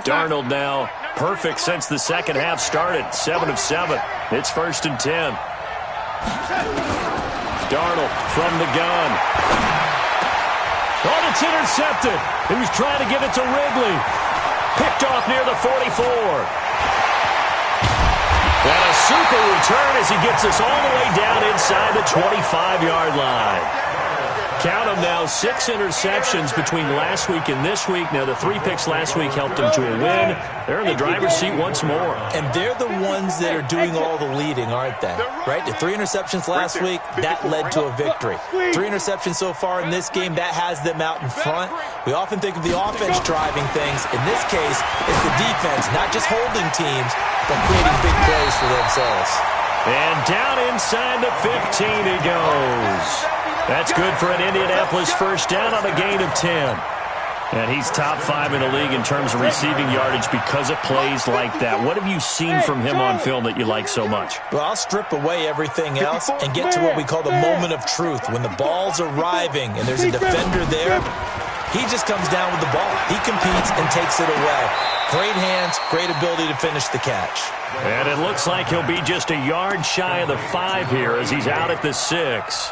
Darnold now perfect since the second half started. 7 of 7. It's 1st and 10. Darnold from the gun. Oh, it's intercepted. He was trying to get it to Ridley. Picked off near the 44. And a super return as he gets us all the way down inside the 25-yard line. Count them now, 6 interceptions between last week and this week. Now, the 3 picks last week helped them to a win. They're in the driver's seat once more. And they're the ones that are doing all the leading, aren't they? Right? The 3 interceptions last week, that led to a victory. 3 interceptions so far in this game, that has them out in front. We often think of the offense driving things. In this case, it's the defense, not just holding teams, but creating big plays for themselves. And down inside the 15 he goes. That's good for an Indianapolis 1st down on a gain of 10. And he's top 5 in the league in terms of receiving yardage because of plays like that. What have you seen from him on film that you like so much? Well, I'll strip away everything else and get to what we call the moment of truth. When the ball's arriving and there's a defender there, he just comes down with the ball. He competes and takes it away. Great hands, great ability to finish the catch. And it looks like he'll be just a yard shy of the 5 here as he's out at the 6.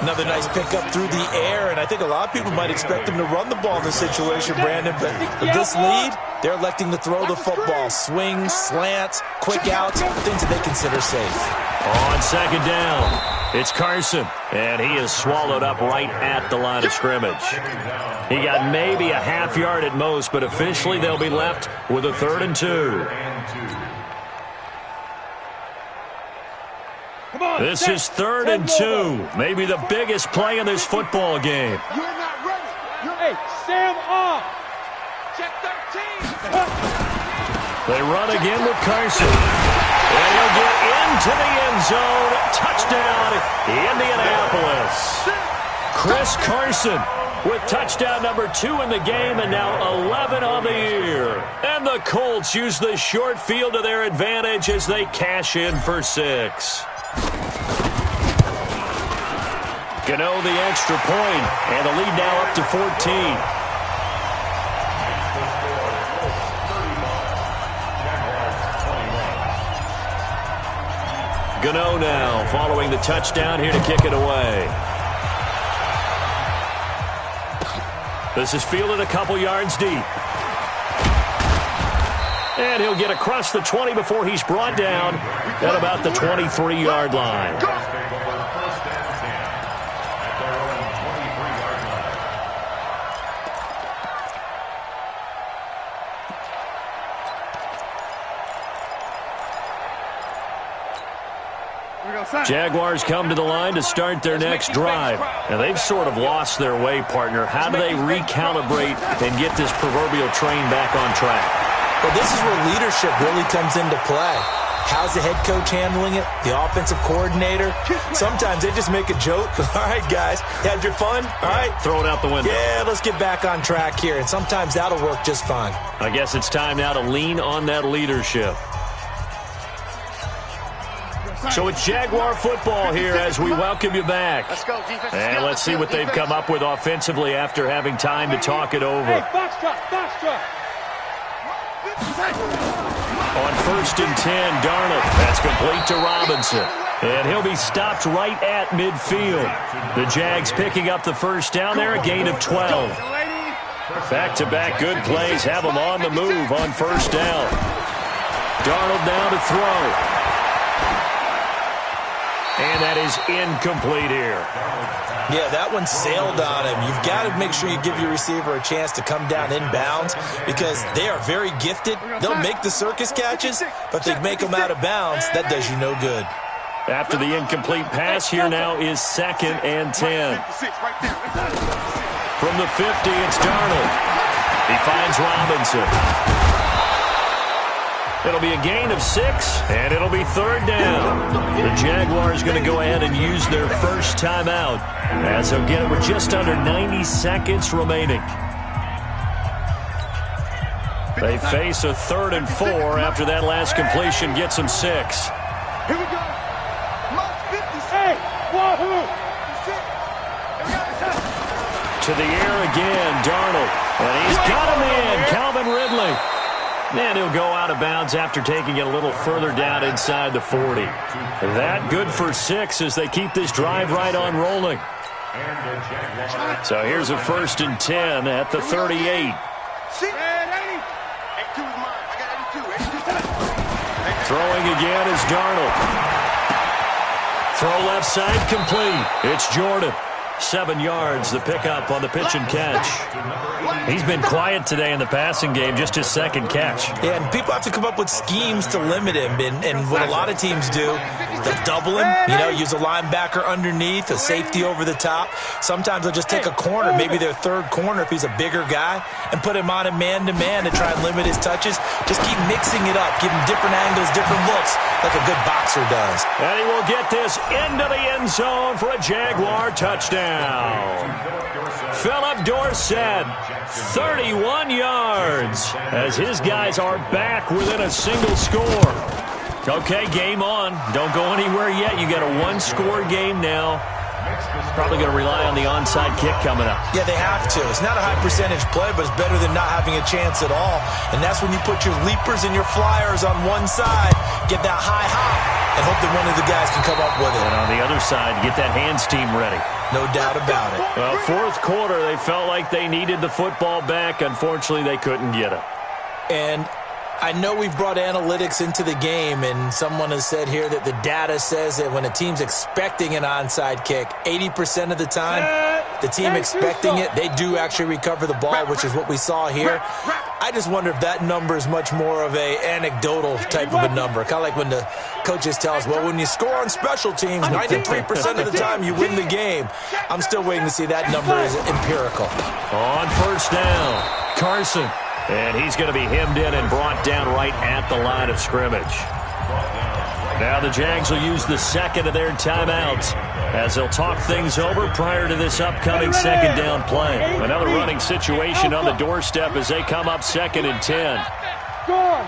Another nice pickup through the air, and I think a lot of people might expect him to run the ball in this situation, Brandon, but with this lead, They're electing to throw the football. Swings, slants, quick outs, things that they consider safe. On second down, it's Carson, and he is swallowed up right at the line of scrimmage. He got maybe a half yard at most, but officially they'll be left with a 3rd and 2. This is 3rd and 2, maybe the biggest play in this football game. You're not ready. Hey, Sam off. Check 13. They run again with Carson. And he'll get into the end zone. Touchdown, Indianapolis. Chris Carson with touchdown number 2 in the game and now 11 on the year. And the Colts use the short field to their advantage as they cash in for 6. Gano the extra point, and the lead now up to 14. Gano now following the touchdown here to kick it away. This is fielded a couple yards deep. And he'll get across the 20 before he's brought down at about the 23-yard line. Jaguars come to the line to start their next drive. And they've sort of lost their way, partner. How do they recalibrate and get this proverbial train back on track? Well, this is where leadership really comes into play. How's the head coach handling it? The offensive coordinator? Sometimes they just make a joke. All right, guys, had your fun? All right. Throw it out the window. Yeah, let's get back on track here. And sometimes that'll work just fine. I guess it's time now to lean on that leadership. So it's Jaguar football here as we welcome you back. Let's go, defense. And let's see what they've come up with offensively after having time to talk it over. Hey, box truck, box truck. On 1st and 10, Darnold. That's complete to Robinson. And he'll be stopped right at midfield. The Jags picking up the first down there, a gain of 12. Back-to-back good plays have them on the move on 1st down. Darnold now to throw. And that is incomplete here. Yeah, that one sailed on him. You've got to make sure you give your receiver a chance to come down inbounds because they are very gifted. They'll make the circus catches, but they make them out of bounds. That does you no good. After the incomplete pass, here now is 2nd and 10. From the 50, it's Darnold. He finds Robinson. It'll be a gain of 6, and it'll be 3rd down. The Jaguars going to go ahead and use their first timeout as they'll get it with just under 90 seconds remaining. They face a 3rd and 4 after that last completion gets them 6. Here we go. Hey, wahoo! To the air again, Darnold. And he's got him in, Calvin Ridley. And he'll go out of bounds after taking it a little further down inside the 40. That good for 6 as they keep this drive right on rolling. So here's a 1st and 10 at the 38. Throwing again is Darnold. Throw left side complete. It's Jordan. 7 yards, the pickup on the pitch and catch. He's been quiet today in the passing game, just his 2nd catch. Yeah, and people have to come up with schemes to limit him. And what a lot of teams do, they'll double him, use a linebacker underneath, a safety over the top. Sometimes they'll just take a corner, maybe their 3rd corner if he's a bigger guy, and put him on a man-to-man to try and limit his touches. Just keep mixing it up, give him different angles, different looks, like a good boxer does. And he will get this into the end zone for a Jaguar touchdown. Philip Dorsett, 31 yards, as his guys are back within a single score. Okay, game on. Don't go anywhere yet. You got a 1-score game now. Probably going to rely on the onside kick coming up. Yeah, they have to. It's not a high percentage play, but it's better than not having a chance at all. And that's when you put your leapers and your flyers on one side, get that high hop, and hope that one of the guys can come up with it. And on the other side, get that hands team ready. No doubt about it. Well, 4th quarter, they felt like they needed the football back. Unfortunately, they couldn't get it. And I know we've brought analytics into the game, and someone has said here that the data says that when a team's expecting an onside kick, 80% of the time, the team expecting it, they do actually recover the ball, which is what we saw here. I just wonder if that number is much more of a anecdotal type of a number. Kind of like when the coaches tell us, well, when you score on special teams, 93% of the time you win the game. I'm still waiting to see that number is empirical. On first down, Carson. And he's going to be hemmed in and brought down right at the line of scrimmage. Now the Jags will use the second of their timeouts as they'll talk things over prior to this upcoming second down play. Another running situation on the doorstep as they come up 2nd and 10. Go.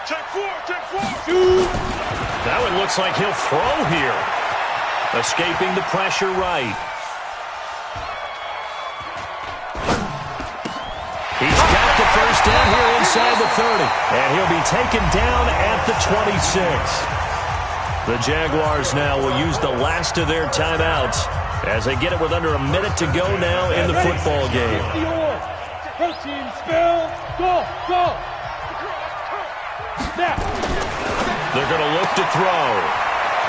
Check four. That one looks like he'll throw here. Escaping the pressure right. He's got the first down here inside the 30. And he'll be taken down at the 26. The Jaguars now will use the last of their timeouts as they get it with under a minute to go now in the football game. Protein spill. Go. Snap. They're going to look to throw.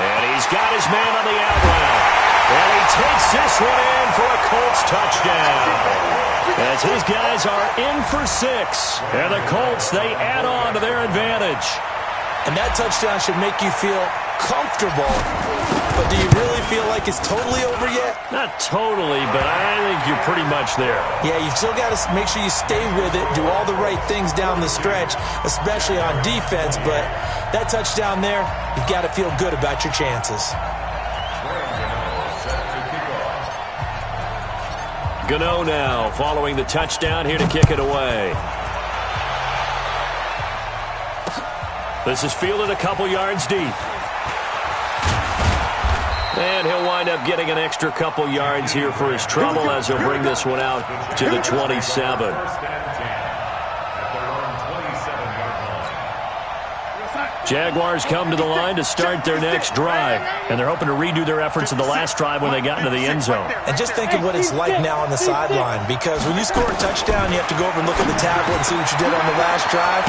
And he's got his man on the out route. And he takes this one in for a Colts touchdown. As his guys are in for 6. And the Colts, they add on to their advantage. And that touchdown should make you feel comfortable. But do you really feel like it's totally over yet? Not totally, but I think you're pretty much there. Yeah, you've still got to make sure you stay with it, do all the right things down the stretch, especially on defense. But that touchdown there, you've got to feel good about your chances. Gano now following the touchdown here to kick it away. This is fielded a couple yards deep. And he'll wind up getting an extra couple yards here for his trouble as he'll bring this one out to the 27. Jaguars come to the line to start their next drive, and they're hoping to redo their efforts in the last drive when they got into the end zone. And just think of what it's like now on the sideline, because when you score a touchdown, you have to go over and look at the tablet and see what you did on the last drive.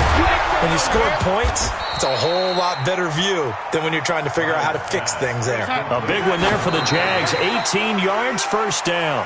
When you score points, it's a whole lot better view than when you're trying to figure out how to fix things there. A big one there for the Jags, 18 yards, first down.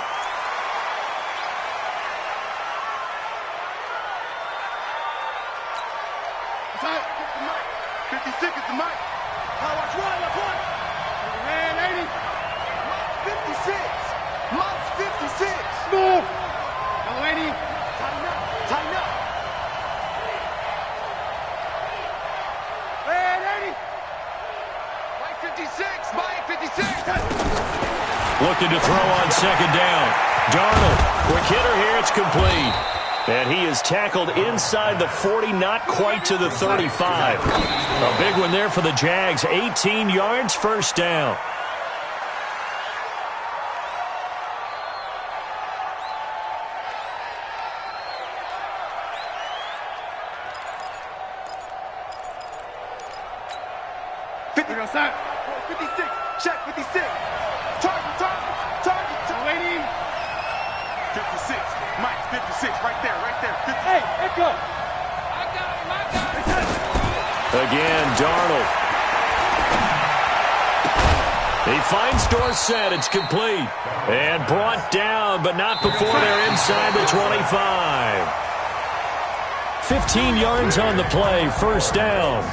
Looking to throw on second down. Darnold, quick hitter here, it's complete. And he is tackled inside the 40, not quite to the 35. A big one there for the Jags, 18 yards, first down. Check 56. Target. Waiting. 56. Mike, 56. Right there. 56. Hey, Echo. I got him. Again, Darnold. He finds Dorsett. It's complete. And brought down, but not before they're inside the 25. 15 yards on the play. First down.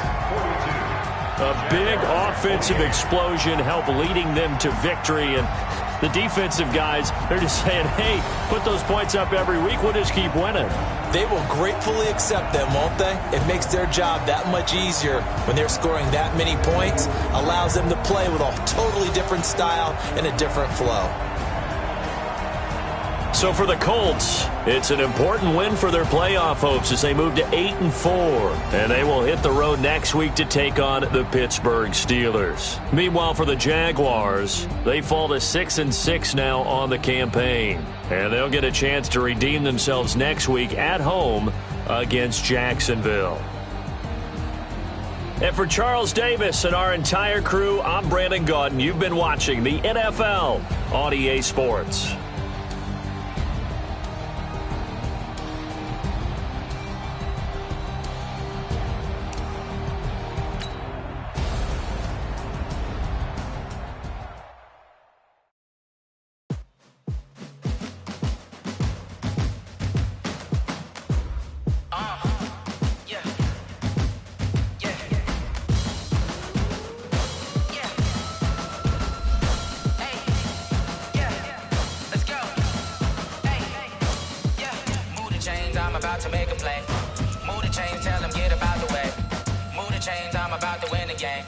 A big offensive explosion helped leading them to victory. And the defensive guys, they're just saying, hey, put those points up every week. We'll just keep winning. They will gratefully accept them, won't they? It makes their job that much easier when they're scoring that many points. Allows them to play with a totally different style and a different flow. So for the Colts, it's an important win for their playoff hopes as they move to 8-4. And they will hit the road next week to take on the Pittsburgh Steelers. Meanwhile, for the Jaguars, they fall to 6-6 now on the campaign. And they'll get a chance to redeem themselves next week at home against Jacksonville. And for Charles Davis and our entire crew, I'm Brandon Gaudin. You've been watching the NFL on EA Sports. about to make a play. Move the chains, tell them get about the way. Move the chains, I'm about to win the game.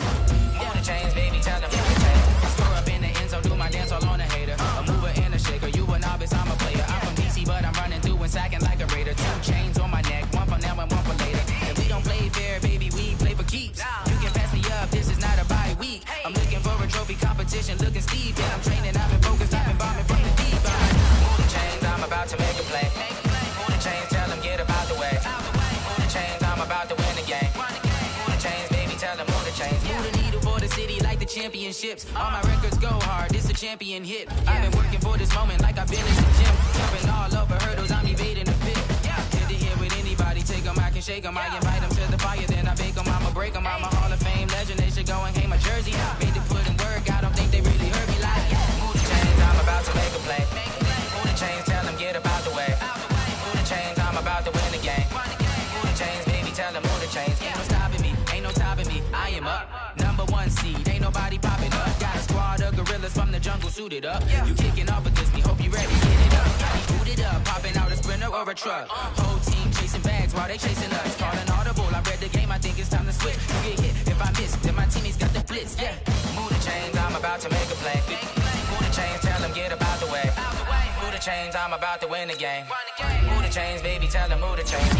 Move the chains, baby, tell them move the chains. I score up in the end zone, do my dance all on a hater. A mover and a shaker, you a novice, I'm a player. I'm from DC, but I'm running through and sacking like a raider. 2 chains on my neck, one for now and one for later. And we don't play fair, baby, we play for keeps. You can pass me up, this is not a bye week. I'm looking for a trophy competition, looking steep. And I'm training, I've been focused, I've been bombing from the deep. Move the chains, I'm about to make a play. Move the chains, tell them get about the way. Move the chains, I'm about to win the game. Move the chains, baby, tell them move the chains. Move the needle for the city like the championships. All my records go hard, this a champion hit. I've been working for this moment like I've been in the gym. Jumping all over hurdles, I'm evading the pit. Hit to hit with anybody, take them, I can shake them. I invite them to the fire, then I bake them, I'ma break them. I'm a Hall of Fame legend, they should go and hang my jersey. Made to put in work, I don't think they really heard me like. Move the chains, I'm about to make a play. Move the chains, tell them get about the way. Move the chains, I'm about to win the game. Move the chains, baby, tell them move the chains. Ain't no stopping me, ain't no topping me, I am up. #1 seed, ain't nobody popping up. Got a squad of gorillas from the jungle suited up. You kicking off against me, hope you ready, get it up. Got me booted up, popping out a Sprinter or a truck. Whole team chasing bags while they chasing us. Calling audible, I read the game, I think it's time to switch. You get hit, if I miss, then my teammates got the blitz, yeah. Move the chains, I'm about to make a play. Move the chains, tell them get about the way. Move the chains, I'm about to win the game. Move the chains, baby, tell them move the chains.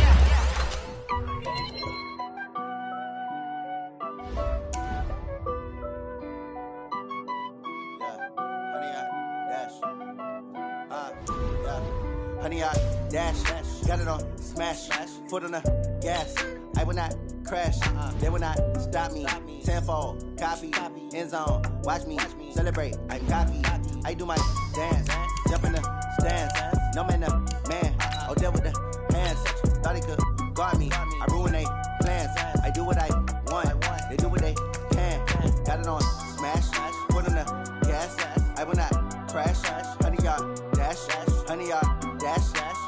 Honey, I dash, got it on smash, foot on the gas. I will not crash, they will not stop me. Tenfold, copy, end zone, watch me celebrate. I copy, I do my dance, jump in the stands. No man, the man, oh, deal with the hands. Thought he could guard me, I ruin they plans. I do what I want, they do what they can. Got it on smash, foot on the gas. I will not crash, honey, y'all dash, honey, y'all dash,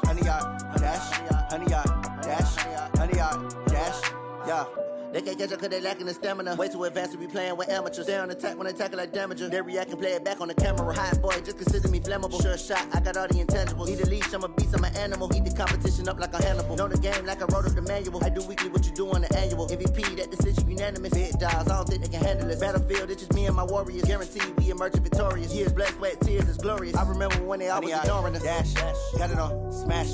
honey, y'all dash, honey, y'all dash, honey, y'all dash, yeah. They can't catch up cause they lacking the stamina. Way too advanced to be playing with amateurs. Stay on attack when they tackle like damager. They react and play it back on the camera. Hot boy, just consider me flammable. Sure shot, I got all the intangibles. Need a leash, I'm a beast, I'm an animal. Heat the competition up like a Hannibal. Know the game like I wrote up the manual. I do weekly what you do on the annual. MVP, that decision unanimous. Big dials, I don't think they can handle it. Battlefield, it's just me and my warriors. Guaranteed we emerging victorious. Years, blood, sweat, tears, it's glorious. I remember when they always ignoring us. Dash, got it on smash,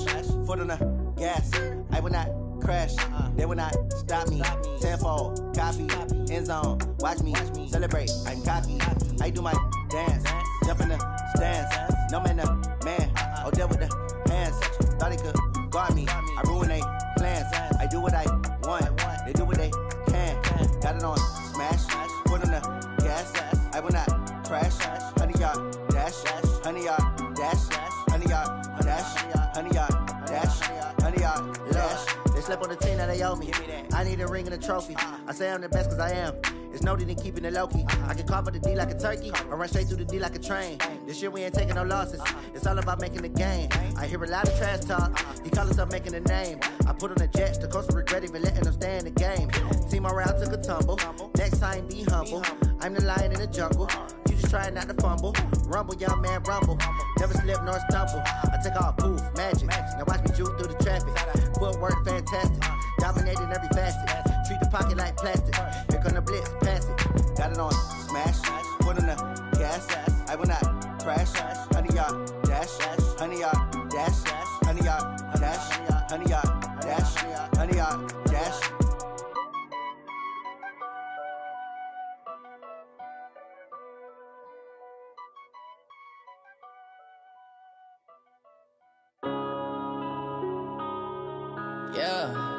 foot on the gas. I will not crash, they will not stop me. Tenfold, copy, end zone, watch me celebrate. I'm cocky, I do my dance, jump in the stands. No man, the man, oh, deal with the hands. Thought he could guard me, I ruin they plans. I do what I want, they do what they can. Got it on smash, foot on the gas. I will not crash, honey, y'all dash, honey, y'all dash, honey, y'all dash, honey, y'all dash, honey, y'all dash. They slept on the team that they owe me. I need a ring and a trophy. I say I'm the best cause I am. It's no need in keeping it low-key. I can carve up the D like a turkey or run straight through the D like a train. This year we ain't taking no losses. It's all about making the game. I hear a lot of trash talk. He call himself making a name. I put on the jets. The coach will regret even letting them stay in the game. Team morale took a tumble. Next time be humble. I'm the lion in the jungle. You just trying not to fumble. Rumble, young man, rumble. Never slip nor stumble. I take off, poof, magic. Now watch me juke through the traffic. Footwork fantastic. Dominating every facet. Treat the pocket like plastic. Here come the blitz, pass it. Got it on smash, foot on the gas. I will not crash. Honey, y'all dash, honey, y'all dash, honey, y'all dash, honey, y'all dash, honey, y'all dash. Yeah.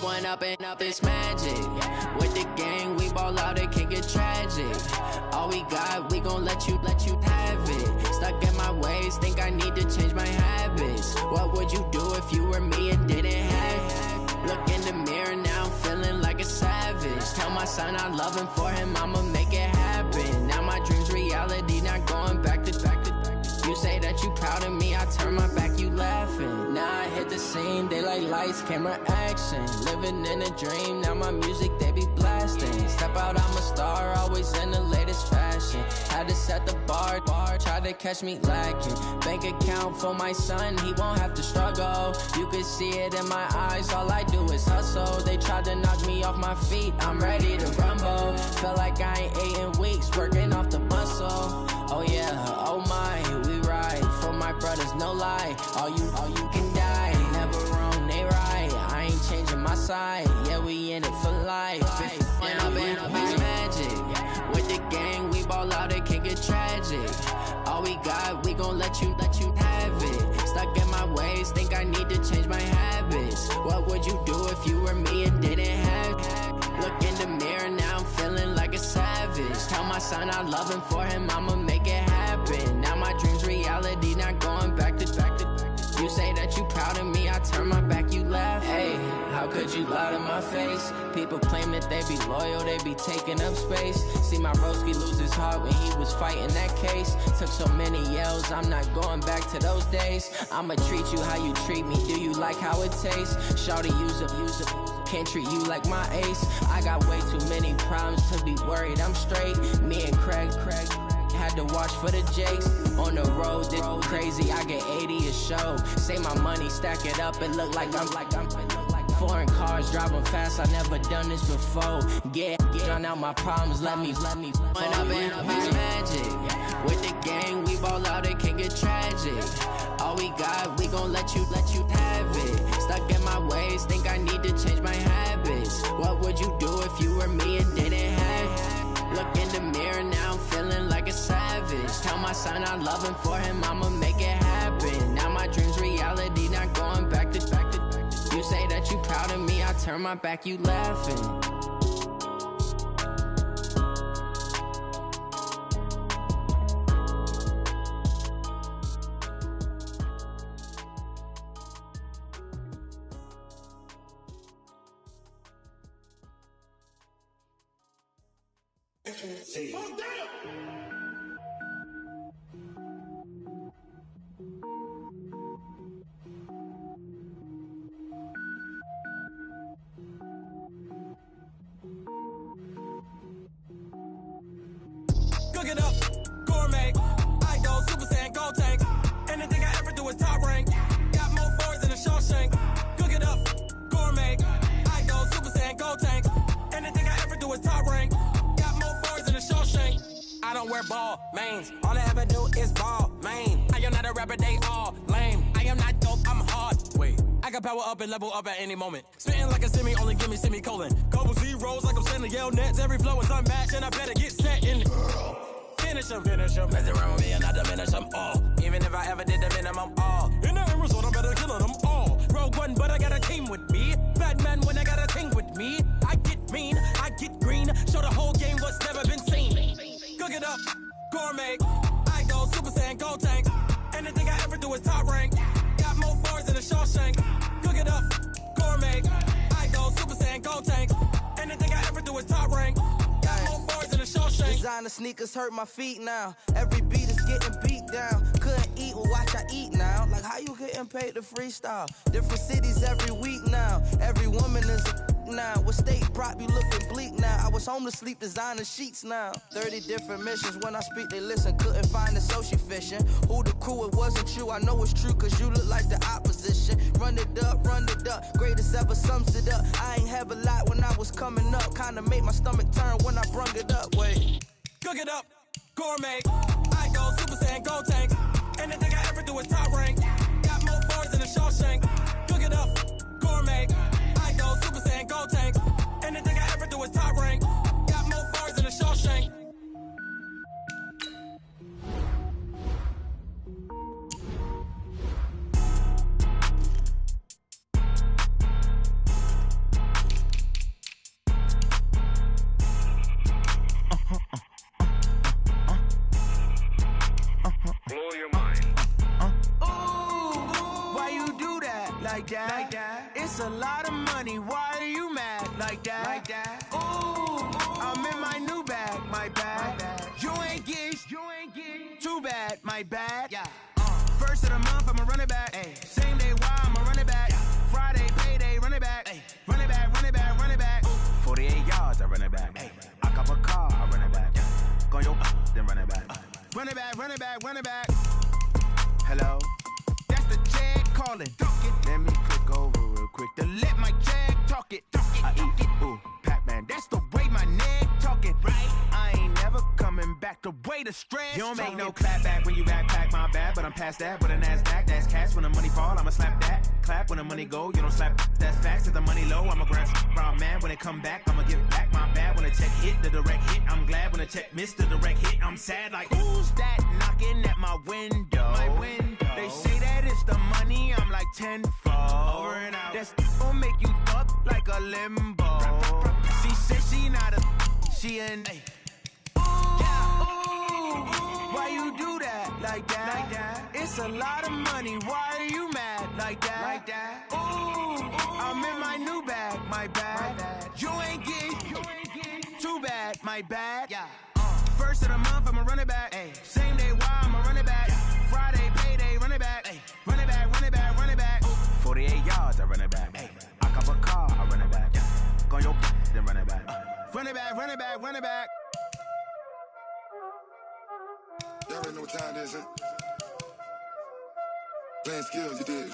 One up and up is magic. With the gang, we ball out, it can get tragic. All we got, we gon' let you have it. Stuck in my ways, think I need to change my habits. What would you do if you were me and didn't have it? Look in the mirror now, I'm feeling like a savage. Tell my son I love him, for him I'ma make it happen. Now my dream's reality, not going back to. You say that you proud of me, I turn my back, you laughing. Now I hit the scene, daylight lights, camera action. Living in a dream, now my music, they be blasting. Step out, I'm a star, always in the latest fashion. to catch me lacking. Bank account for my son, he won't have to struggle. You can see it in my eyes, all I do is hustle. They tried to knock me off my feet, I'm ready to rumble. Felt like I ain't ate in weeks, working off the muscle. Oh yeah, oh my, we ride for my brothers, no lie. All you can die, never wrong, they right. I ain't changing my side, yeah, we in it for life. When I've been magic, with the gang, we ball out, it can get tragic. All we got, we gon' let you have it. Stuck in my ways, think I need to change my habits. What would you do if you were me and didn't have it? Look in the mirror, now I'm feeling like a savage. Tell my son I love him, for him I'ma make it happen. Now my dream's reality, not going back to. You say that you proud of me, I turn my back, you laugh. Hey, how could you lie to my face? People claim that they be loyal, they be taking up space. See my broski lose his heart when he was fighting that case. Took so many yells, I'm not going back to those days. I'ma treat you how you treat me, do you like how it tastes? Shawty, use it. Can't treat you like my ace. I got way too many problems to be worried, I'm straight. Me and Craig had to watch for the Jakes. On the road, this crazy, I get 80 a show. Say my money, stack it up, it look like I'm foreign cars, driving fast, I never done this before. Get drown out my problems, let me When I've been magic, with the gang, we ball out, it can get tragic. All we got, we gon' let you have it. Stuck in my ways, think I need to change my habits. What would you do if you were me and didn't have it? Look in the mirror, now I'm feeling like a savage. Tell my son I love him, for him I'ma make it happen. Now my dream's reality, not going back to. You say that you proud of me, I turn my back, you laughing. Cook it up, gourmet. I go Super Saiyan, gold tank. Anything I ever do is top rank. Got more boys than a Shawshank. Cook it up, gourmet. I go Super Saiyan, gold tank. Anything I ever do is top rank. Got more boys than a Shawshank. I don't wear ball mains. All I ever do is ball main. I am not a rapper, they all lame. I am not dope, I'm hard. Wait, I can power up and level up at any moment. Spitting like a semi, only give me semicolon. Couple zeros like I'm sending yell nets. Every flow is unmatched and I better get set in. Finish him. Mess around with me and I diminish them all. Even if I ever did the minimum, all. In the end result, I'm better killing them all. Rogue One, but I got a team with me. Batman when I got a team with me. I get mean, I get green. Show the whole game what's never been seen. Cook it up, gourmet. I go Super Saiyan, gold tank. Anything I ever do is top rank. Got more bars than a Shawshank. Cook it up, gourmet. I go Super Saiyan, gold tank. Anything I ever do is top rank. Got more bars than a Shawshank. Designer sneakers hurt my feet now. Every beat is getting beat down. Couldn't eat, well watch I eat now. Like how you getting paid to freestyle? Different cities every week now. Every woman is a now. With state prop, you looking bleak now. I was home to sleep, designing sheets now. 30 different missions. When I speak, they listen. Couldn't find it, so she fishing. Who the crew, it wasn't you. I know it's true, cause you look like the opposition. Run it up. Greatest ever sums it up. I ain't have a lot when I was coming up. Kinda made my stomach turn when I brung it up. Wait. Cook it up, gourmet. I go Super Saiyan, gold tank. Anything I ever do is top rank. Got more bars than a Shawshank. Cook it up, gourmet. I go Super Saiyan, gold tank. Anything I ever do is top rank. Got more bars than a Shawshank. Blow your mind. Why you do that? Like that? It's a lot of money. Why are you mad? Like that? Ooh, I'm in my new bag. My bad. You ain't get. Too bad. My bad. Yeah. First of the month, I'ma run it back. Ay. Same day, why I'ma run it back. Yeah. Friday, payday, run it back. Ay. Run it back. Ooh. 48 yards, I run it back. Ay. I cop a car, I run it back. Yeah. Go yo, then run it back. Run it back, run it back, run it back. Hello? That's the Jag calling. Let me click over real quick to let my Jag talk it. I eat it. Ooh, Pac-Man. That's the way my neck talking. Right? I ain't never coming back the way the stress. You don't make no clap back when you backpack, my bad. But I'm past that with a NASDAQ. That's cash. When the money fall, I'ma slap that. Clap when the money go, you don't slap. That's facts. If the money low, I'ma grab brown man. When it come back, I'ma give back my bad. When the check hit, the direct hit. I'm glad when the check missed the direct hit. I'm sad like, who's that knocking at my window? My window. They say that it's the money, I'm like tenfold. Over and out. That's gon' make you up like a limbo. She said she not a, she an A. Ooh, why you do that like that? It's a lot of money, why are you mad like that? Ooh, I'm in my new bag, my bad. You ain't getting too bad, my bad. First of the month, I'ma run it back. Same day, why I'ma run it back. Friday, payday, run it back. Run it back, run it back, run it back. 48 yards, I run it back. I cop a car, I run it back. On your then run it back. Run it back, run it back, run it back. Y'all already know what time it is, huh? Playing skills, you did.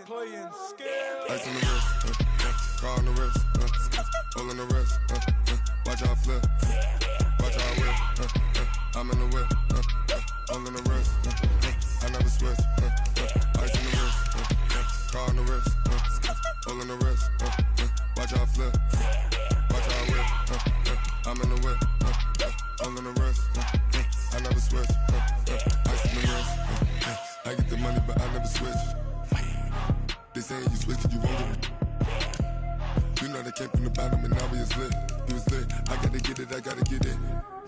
Playing skills. Ice on the wrist, car on the wrist, hole in the wrist, watch how I flip, watch how I whip, I'm in the whip, hole in the wrist, I never switch, ice on the wrist, car on the wrist, hole in the wrist, watch how I flip, watch how I whip, I'm in the whip, hole in the wrist, I never switch, ice on the wrist, I get the money but I never switch. They saying you switch it, you won't get it. You know they came from the bottom and now we is lit. You was lit, I gotta get it, I gotta get it.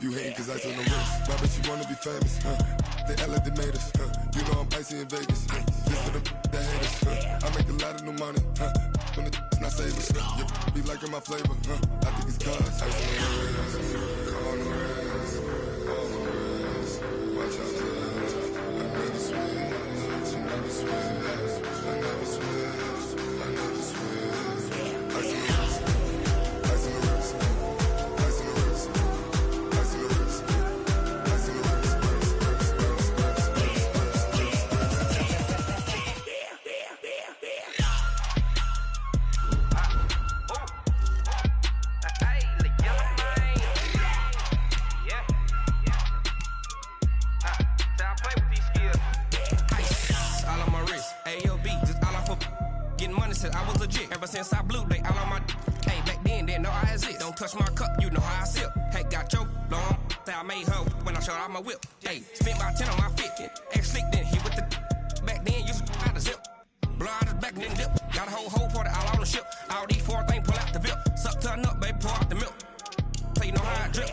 You hating cause ice on the wrist. Why bet you wanna be famous, They act like they made us, You know I'm icy in Vegas, This for the that hate us, I make a lot of new money, When it's not savers, Be liking my flavor, I think it's cause ice on the wrist, on the wrist, on the wrist. Watch out, I never switch, I never switch. I never switch, I never switch. Ice in the wrist, ice in the wrist, ice in the wrist, ice in the wrist, ice in the wrist, I was legit ever since I blew they all on my hey back then didn't know I exist. Don't touch my cup, you know how I sip. Hey, got your long that I made her when I showed out my whip. Hey, spent about 10 on my fit. Ex slick then he with the back then used to out the zip. Blow out his back then dip. Got a whole party all on the ship. All these four things pull out the VIP. Suck turn up, baby, pour out the milk. Play you know how I drip.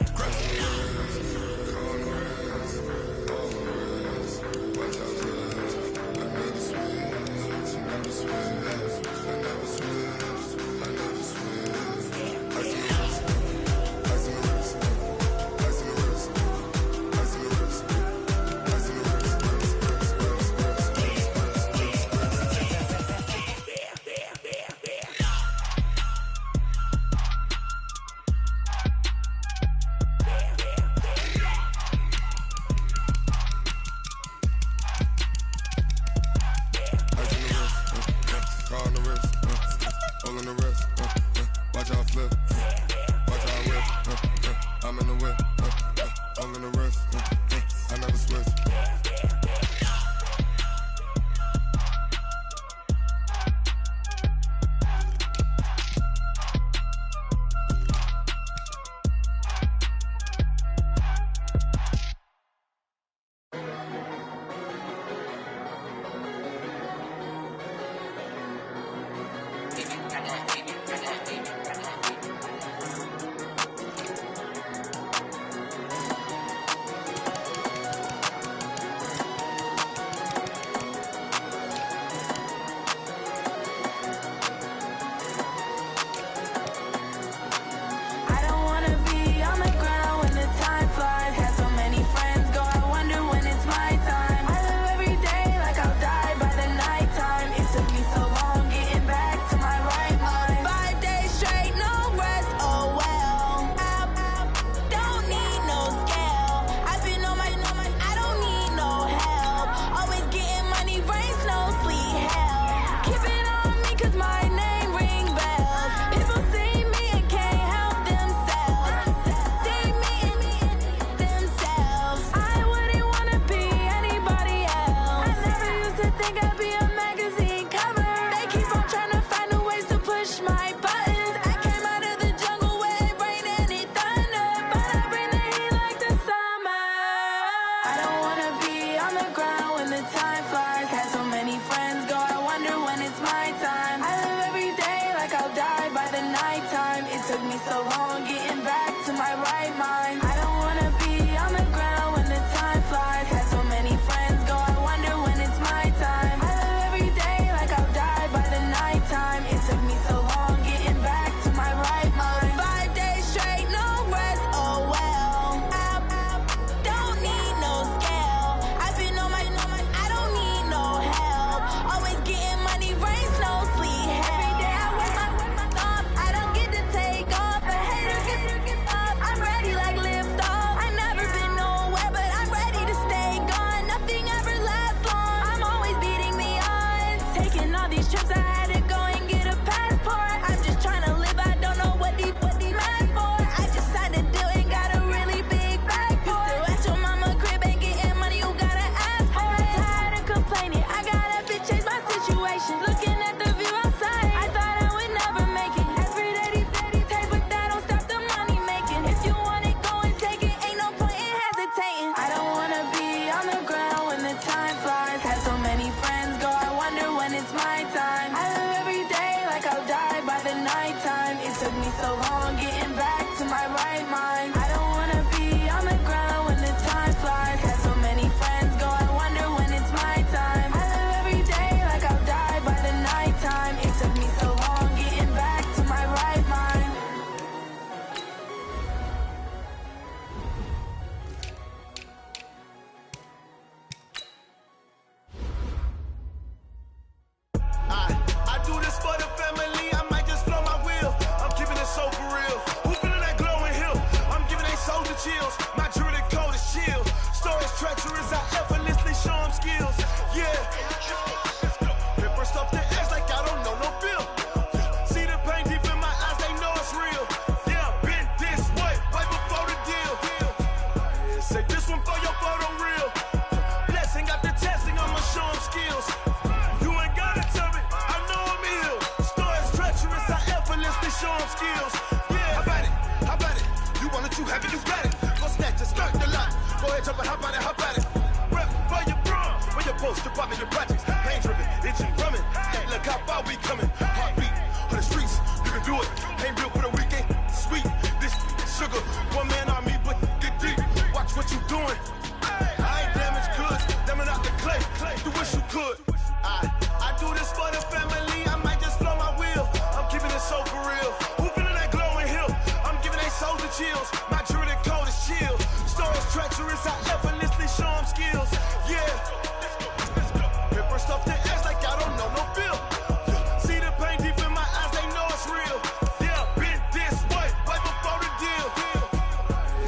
chills. My jewelry cold as chill. Stories treacherous, I effortlessly show them skills. Yeah. Paper stuff the edge like I don't know no bill. See the pain deep in my eyes, they know it's real. Yeah, been this way, right before the deal. Say this one for your photo real. Blessing after testing, I'ma show them skills. You ain't gotta tell me, I know I'm ill. Stories treacherous, I effortlessly show them skills. Yeah, how about it? How about it? You want it, you have it, you got it. Go snatch it, skirt the lot. Go ahead, jump it, how about it, how about it? Rep for your brum, for your post, department, your projects. Pain driven, itching, drumming. Hey, look how far we coming. Heartbeat on the streets, you can do it. Ain't built for the weekend, sweet. This sugar, one man army, but get deep. Watch what you doing. I ain't damaged goods, damning out the clay. You wish you could. I do this for the family. I might just blow my wheel. I'm keeping it so for real. Who feeling that glowing hill? I'm giving they souls the chills. My jewelry cold is chill. Stories treacherous, I effortlessly show them skills. Yeah. Paper stuff the edge like I don't know no bill. See the pain deep in my eyes, they know it's real. Yeah, been this way, right before the deal.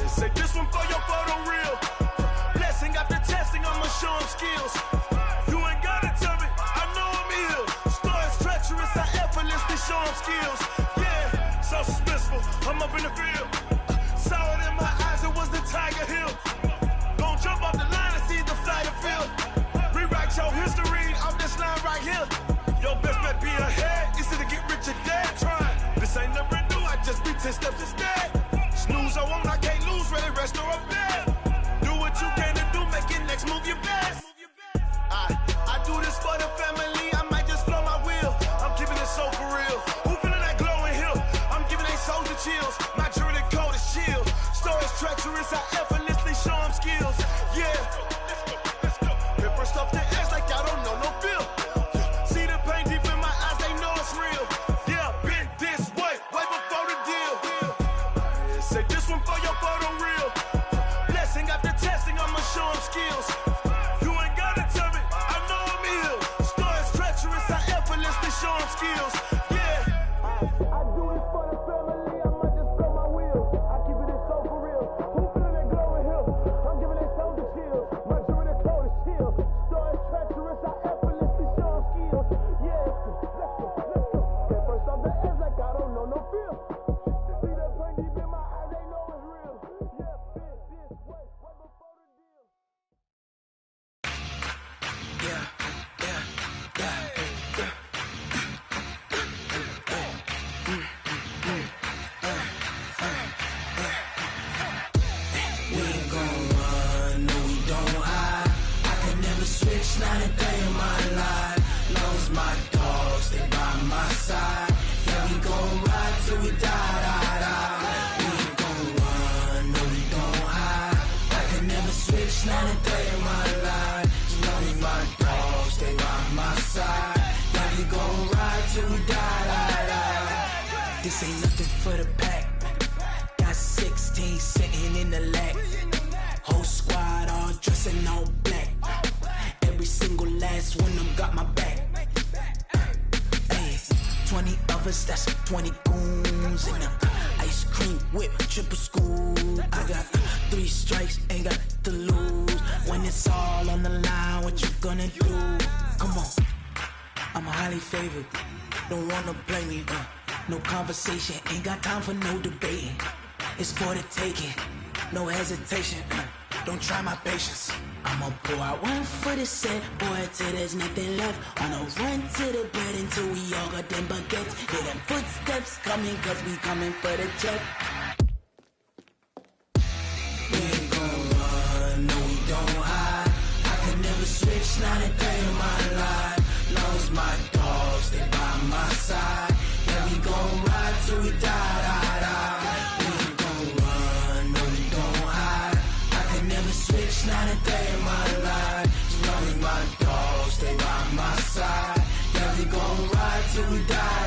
Say this one for your photo real. Blessing after testing, I'ma show them skills. You ain't gotta tell me, I know I'm ill. Stories treacherous, I effortlessly show them skills. Yeah, so suspenseful, I'm up in the field. Saw it in my eyes, it was the Tiger Hill. Don't jump off the line and see the flight of field. Rewrite your history off this line right here. Your best bet be ahead, easy to get rich or dead. Trying, this ain't never new, I just be 10 steps instead. Snooze I won't, I can't lose, ready, rest or a bed. Do what you can to do, make it next move your best. I do this for the family, I might just blow my wheel. I'm keeping it so for real. Who feeling that glowing hill? I'm giving they souls the chills. My jewelry cold is chill. Stories treacherous, I effortlessly show them skills. Yeah. Paper stuff the edge like I don't know no bill. See the pain deep in my eyes, they know it's real. Yeah, been this way, right before the deal. Say this one for your photo real. Blessing after testing, I'ma show them skills. You ain't gotta tell me, I know I'm ill. Stories treacherous, I effortlessly show them skills. Yeah. I do this for the family, I might just blow my wheel. I keep it so for real. Who feeling that glowing hill? I'm giving they souls the chills. My jewelry cold is chill. Stories treacherous, I effortlessly show them skills. Yeah, let's go. Paper stuff the edge like I don't know no feel. See that pain deep in my eyes, they know it's real. Yeah, been this way, right before the deal. We ain't gon' run, no we don't hide. I can never switch, not a day in my life. Long as my dogs stay by my side. Yeah, we gon' ride till we die. We ain't gon' run, no we don't hide. I can never switch, not a day in my life. As long as my dogs stay by my side. Yeah, we gon' ride till we die. This ain't nothing for the pack. Got 16 sitting in the lag. Whole squad all dressing all black. Every single last one of them got my back. Hey, 20 of us, that's 20 goons in the ice cream whip, triple scoop. I got 3 strikes, ain't got to lose. When it's all on the line, what you gonna do? Come on, I'm highly favored. Don't wanna blame me. No conversation, ain't got time for no debating. It's for the taking, no hesitation. Don't try my patience. I'ma pour out one for the set, boy, till there's nothing left. Wanna run to the bread until we all got them baguettes. Hear them footsteps coming, cause we coming for the check. We ain't gon' run, no we don't hide. I can never switch, not a day in my life. Long as my dogs stay by my side. Yeah, we gon' ride till we die. We ain't gon' run, no we don't hide. I can never switch, not a day in my life. As long as my dogs stay by my side. Yeah, we gon' ride till we die.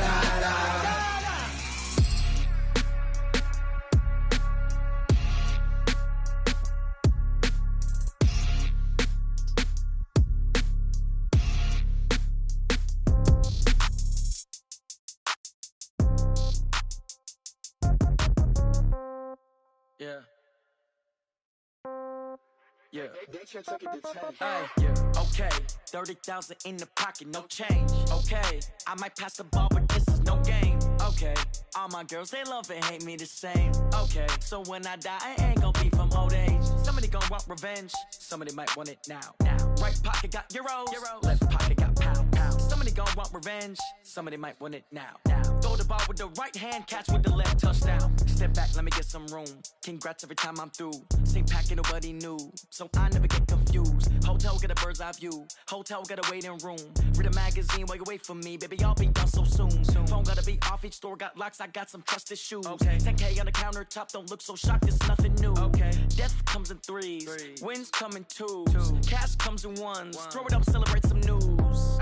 Yeah. Yeah. Hey, yeah. Okay. 30,000 in the pocket, no change. Okay. I might pass the ball, but this is no game. Okay. All my girls, they love and hate me the same. Okay. So when I die, I ain't gon' be from old age. Somebody gon' want revenge. Somebody might want it now. Right pocket got euros. Left pocket got pound. Somebody gon' want revenge. Somebody might want it now. Throw the ball with the right hand, catch with the left, touchdown. Step back, let me get some room. Congrats every time I'm through. Same packet, nobody knew. So I never get confused. Hotel get a bird's eye view. Hotel get a waiting room. Read a magazine while you wait for me. Baby, I'll be done so soon. Phone gotta be off, each store got locks. I got some trusted shoes. 10K on the countertop, don't look so shocked, it's nothing new. Death comes in threes. Wins come in twos. Cash comes in ones. Throw it up, celebrate some news.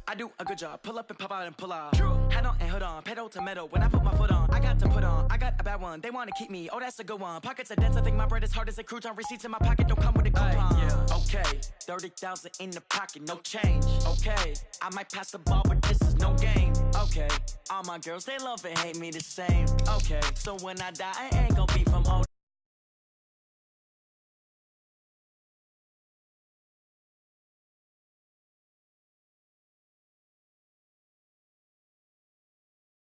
I do a good job. Pull up and pop out and pull out. Head on and hood on. Pedal to metal. When I put my foot on, I got to put on. I got a bad one. They want to keep me. Oh, that's a good one. Pockets are dense. I think my bread is hard as a crouton. Receipts in my pocket don't come with a coupon. Okay. 30,000 in the pocket. No change. Okay. I might pass the ball, but this is no game. Okay. All my girls, they love and hate me the same. Okay. So when I die, I ain't gonna be from old.